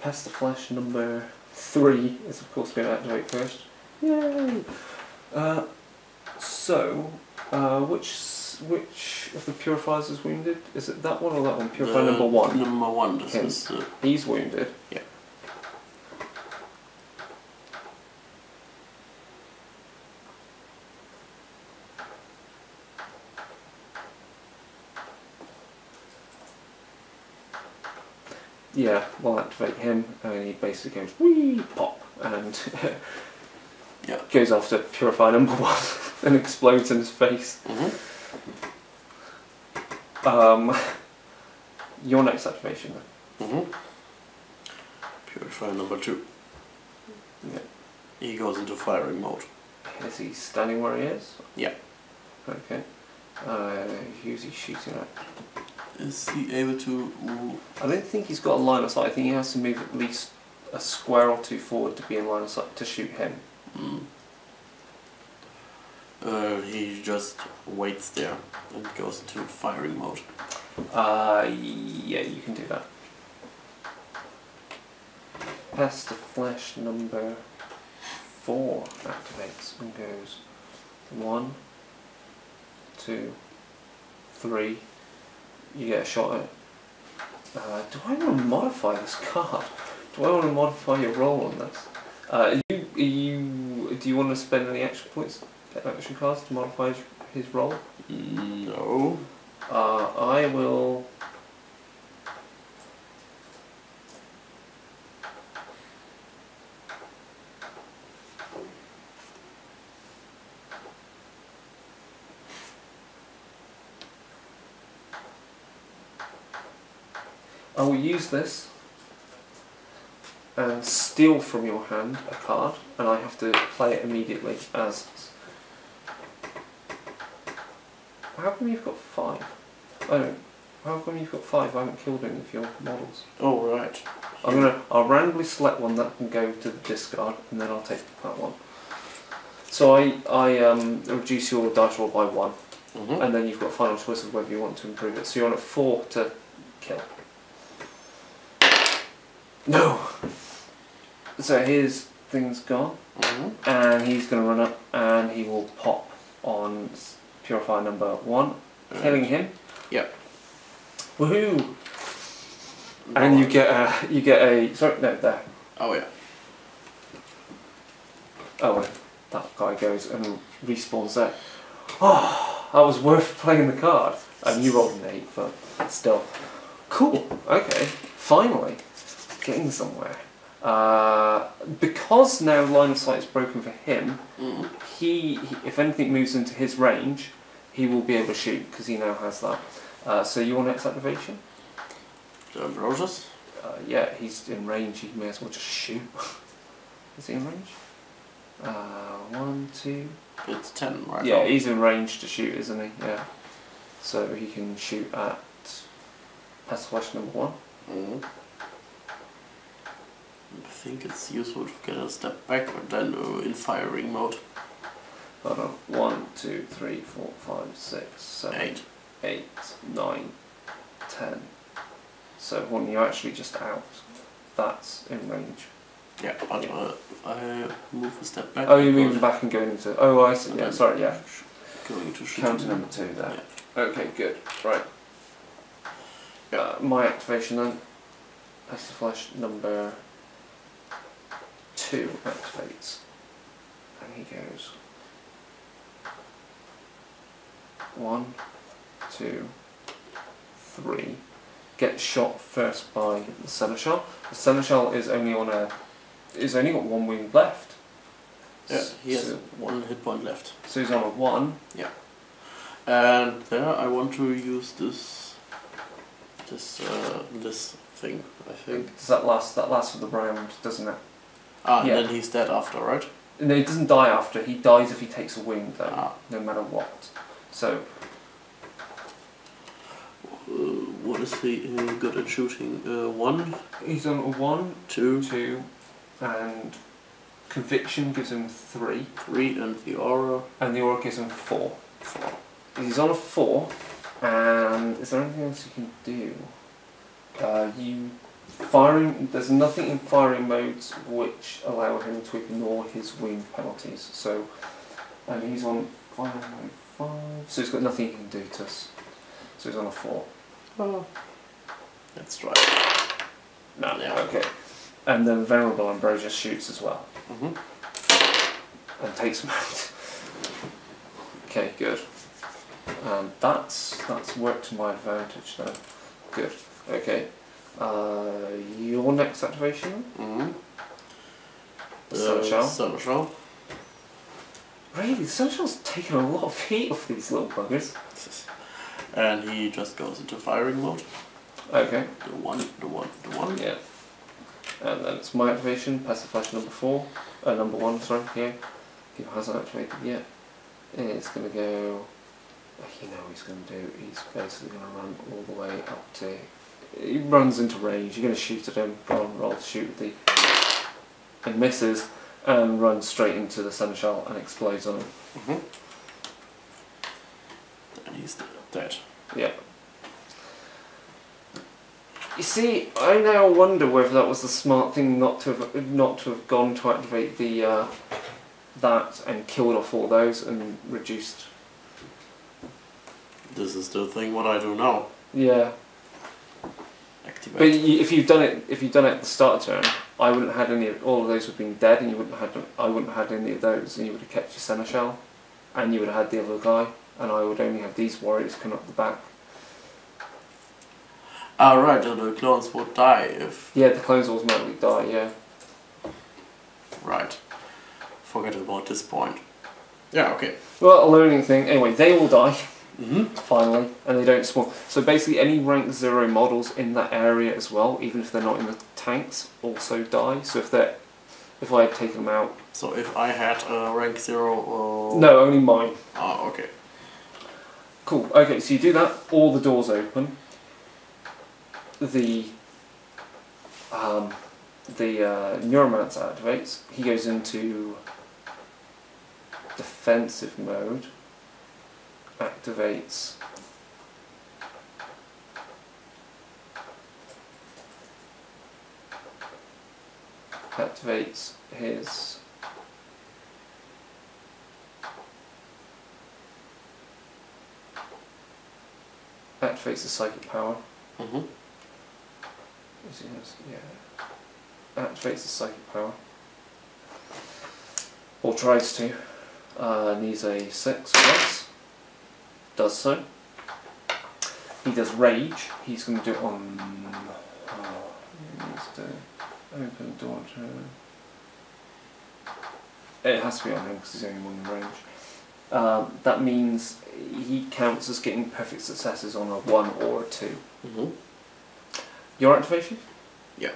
Past the Flash number 3 is of course going to activate first. Yay! Which of the purifiers is wounded? Is it that one or that one? Purifier number 1. Number 1. This is. He's wounded. Yeah. Yeah, we'll activate him, and he basically goes wee pop and yeah. Goes after Purifier number 1 and explodes in his face. Your next activation then. Purifier number 2. Yeah. He goes into firing mode. Is he standing where he is? Yeah. Okay. Who's he shooting at? Is he able to... I don't think he's got a line of sight. I think he has to move at least a square or 2 forward to be in line of sight to shoot him. He just waits there and goes into firing mode. Yeah, you can do that. Past the Flash number 4 activates and goes 1, 2, 3. You get a shot at. Do I want to modify this card? Do I want to modify your roll on this? Do you want to spend any extra points, action cards to modify his roll? No. I will. I will use this and steal from your hand a card, and I have to play it immediately as... How come you've got 5? Oh, how come you've got 5? I haven't killed any of your models. Oh, right. I'll randomly select one that can go to the discard, and then I'll take that one. So I reduce your dice roll by 1, and then you've got final choice of whether you want to improve it. So you're on at 4 to kill. No! So his thing's gone, and he's going to run up and he will pop on Purifier number 1, killing him. Yep. Woohoo! No. And you get a sorry, no, there. Oh yeah. Oh wait, that guy goes and respawns there. Oh, that was worth playing the card. You rolled an 8, but still. Cool, okay, finally. Getting somewhere. Because now line of sight is broken for him, he if anything moves into his range, he will be able to shoot because he now has that. So your next activation? Roses? Yeah, he's in range. He may as well just shoot. Is he in range? 1, 2, It's 10 right Yeah, now. he's in range to shoot, isn't he? Yeah. So he can shoot at Pestilence number 1. Mm. I think it's useful to get a step back and then in firing mode. Hold on. 1, 2, 3, 4, 5, 6, 7, 8. 8, 9, 10. So when you're actually just out, that's in range. Yeah, but I move a step back. Oh, you're moving back and going into... Oh, I see. And Yeah, then sorry, yeah. Going to shoot. Counter number 2 there. Yeah. Okay, good. Right. My activation then. Pestilence number 2 activates. And he goes 1, 2, 3. Gets shot first by the Seneschal. The Seneschal is only on a... He's only got 1 wound left. Yeah, he has 1 hit point left. So he's on a 1. Yeah. And there I want to use this thing, I think. Does that last? That lasts for the round, doesn't it? Ah, and Yeah. then he's dead after, right? No, he doesn't die after. He dies if he takes a wound, though, Ah. no matter what. So What is he good at shooting? 1, he's on a 1, 2, 2, and conviction gives him 3, 3, and the aura. and the aura gives him 4. He's on a 4, and is there anything else you can do? There's nothing in firing modes which allow him to ignore his wound penalties. So, and he's on firing mode 5, so he's got nothing he can do to us. So he's on a 4. Oh. Let's try. No, Yeah. okay. And then Venerable Ambrosia shoots as well. Mm-hmm. And takes him out. Okay, good. That's worked to my advantage now. Good. Okay. Your next activation? Mm-hmm. The Seneschal. Seneschal. Really, the Seneschal's taken a lot of heat off these little buggers. And he just goes into firing mode. Okay. The one. Yeah. And then it's my activation, Passive Flash number 4. Number 1, sorry, here. He hasn't activated yet. It's going to go... You know what he's going to do. He's basically going to run all the way up to... He runs into range. You're going to shoot at him. Go on, roll to shoot with the... And misses. And runs straight into the Seneschal and explodes on him. Mm-hmm. And he's dead. Yeah. You see, I now wonder whether that was the smart thing not to have gone to activate the that and killed off all those and reduced. This is the thing what I do now. Yeah. Activate. But if you've done it at the start of turn, I wouldn't have had any. All of those would have been dead, and I wouldn't have had any of those, and you would have kept your Seneschal, and you would have had the other guy, and I would only have these warriors coming up the back. Ah, right, the clones would die if... Yeah, the clones automatically die. Yeah. Right. Forget about this point. Yeah, okay. Well, a learning thing. Anyway, they all die. Mm-hmm. Finally, and they don't spawn. So basically any rank 0 models in that area as well, even if they're not in the tanks, also die. So if I had taken them out... So if I had rank 0... No, only mine. Ah, okay. Cool, okay, so you do that, all the doors open. The Neuromancer activates, he goes into defensive mode. Activates his activates the psychic power. Mm-hmm. Yeah. Activates the psychic power. Or tries to. Needs a 6 plus. Does so. He does rage. He's going to do it on... he needs to open the door to... It has to be on him because he's only one in range. That means he counts as getting perfect successes on a 1 or a 2. Mm-hmm. Your activation? Yeah.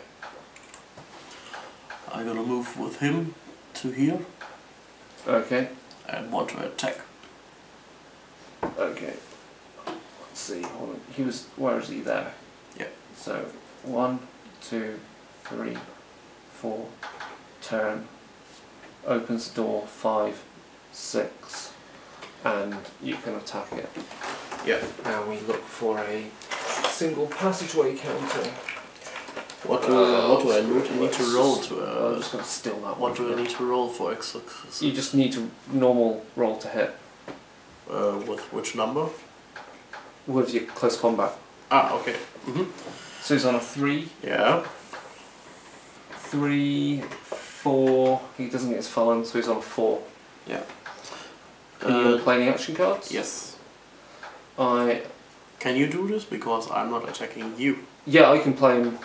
I'm gonna move with him to here. Okay. and want to attack. Okay. Let's see. Hold on. He was. Where is he? There. Yeah. So 1, 2, 3, 4. Turn. Opens the door. 5, 6, and you can attack it. Yeah. And we look for a single passageway counter. What do I need to roll to? I'm just going to steal that one. What do I need to roll for X? You just need to normal roll to hit. With which number? With your close combat. Ah, okay. So he's on a 3. Yeah. 3, 4. He doesn't get his fallen, so he's on a 4. Yeah. Can you play any action cards? Yes. Can you do this? Because I'm not attacking you. Yeah, I can play him.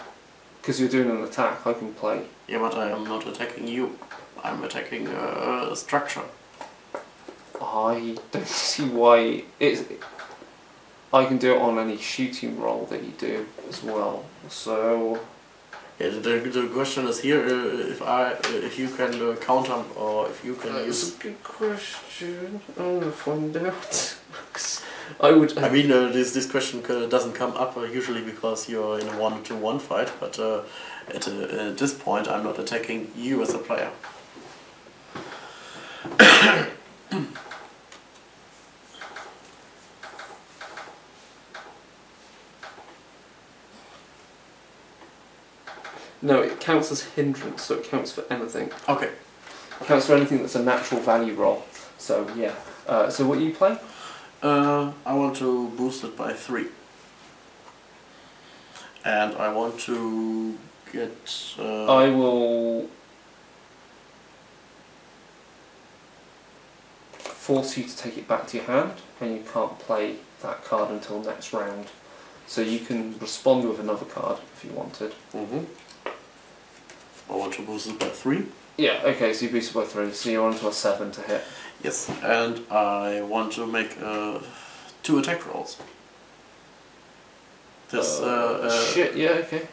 Because you're doing an attack, I can play. Yeah, but I am not attacking you. I'm attacking a structure. I don't see why I can do it on any shooting roll that you do as well. So yeah, the question is here if you can counter or if you can use. That's a good question. I'm gonna find out. I mean, this question doesn't come up usually because you're in a 1-to-1 fight, but at this point I'm not attacking you as a player. No, it counts as hindrance, so it counts for anything. Okay. It counts for anything that's a natural value roll. So yeah. So what you play? I want to boost it by 3. And I want to get... I will force you to take it back to your hand, and you can't play that card until next round. So you can respond with another card if you wanted. I want to boost it by 3. Yeah, okay, so you boost it by 3, so you're onto a 7 to hit. Yes, and I want to make 2 attack rolls. This shit, yeah, okay.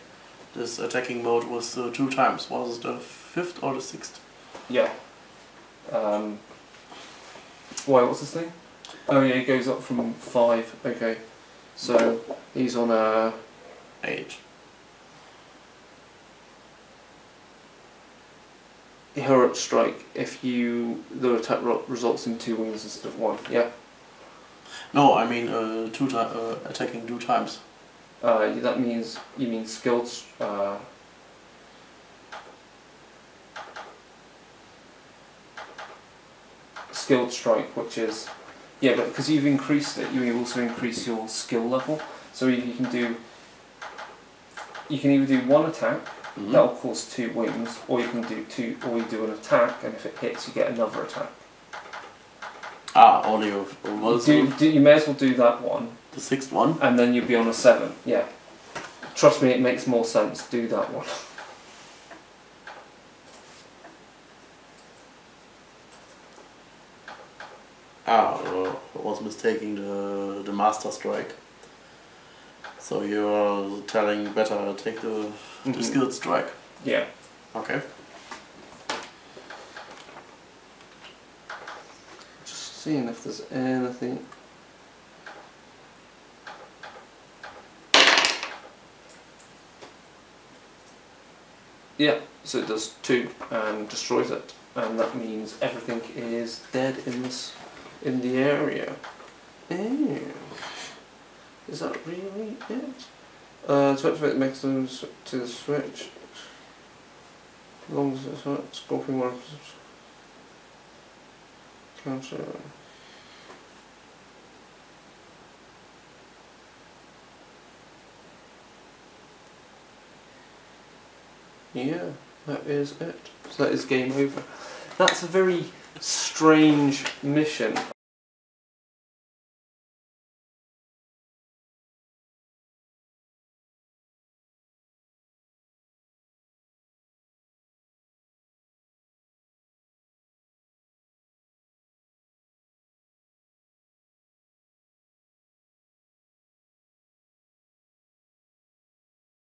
This attacking mode was 2 times. Was it the 5th or the 6th? Yeah. Why, what's this thing? Oh yeah, he goes up from 5, okay. So, he's on a... 8. Heroic strike if the attack results in 2 wings instead of 1, yeah? No, I mean attacking 2 times. That means, you mean skilled... skilled strike, which is... Yeah, but because you've increased it, you also increase your skill level. So you can do... You can either do 1 attack, that'll cause 2 wounds, or you can do 2, or you do an attack, and if it hits, you get another attack. Ah, only of you may as well do that one. The 6th one? And then you'll be on a 7, yeah. Trust me, it makes more sense, do that one. I was mistaking the master strike. So you're telling better take the skilled strike. Yeah. Okay. Just seeing if there's anything. Yeah, so it does 2 and destroys it, and that means everything is dead in the area. Ew. Is that really it? To activate the mechanism to the switch, as long as it's not scorpion one counter. Yeah, that is it. So that is game over. That's a very strange mission.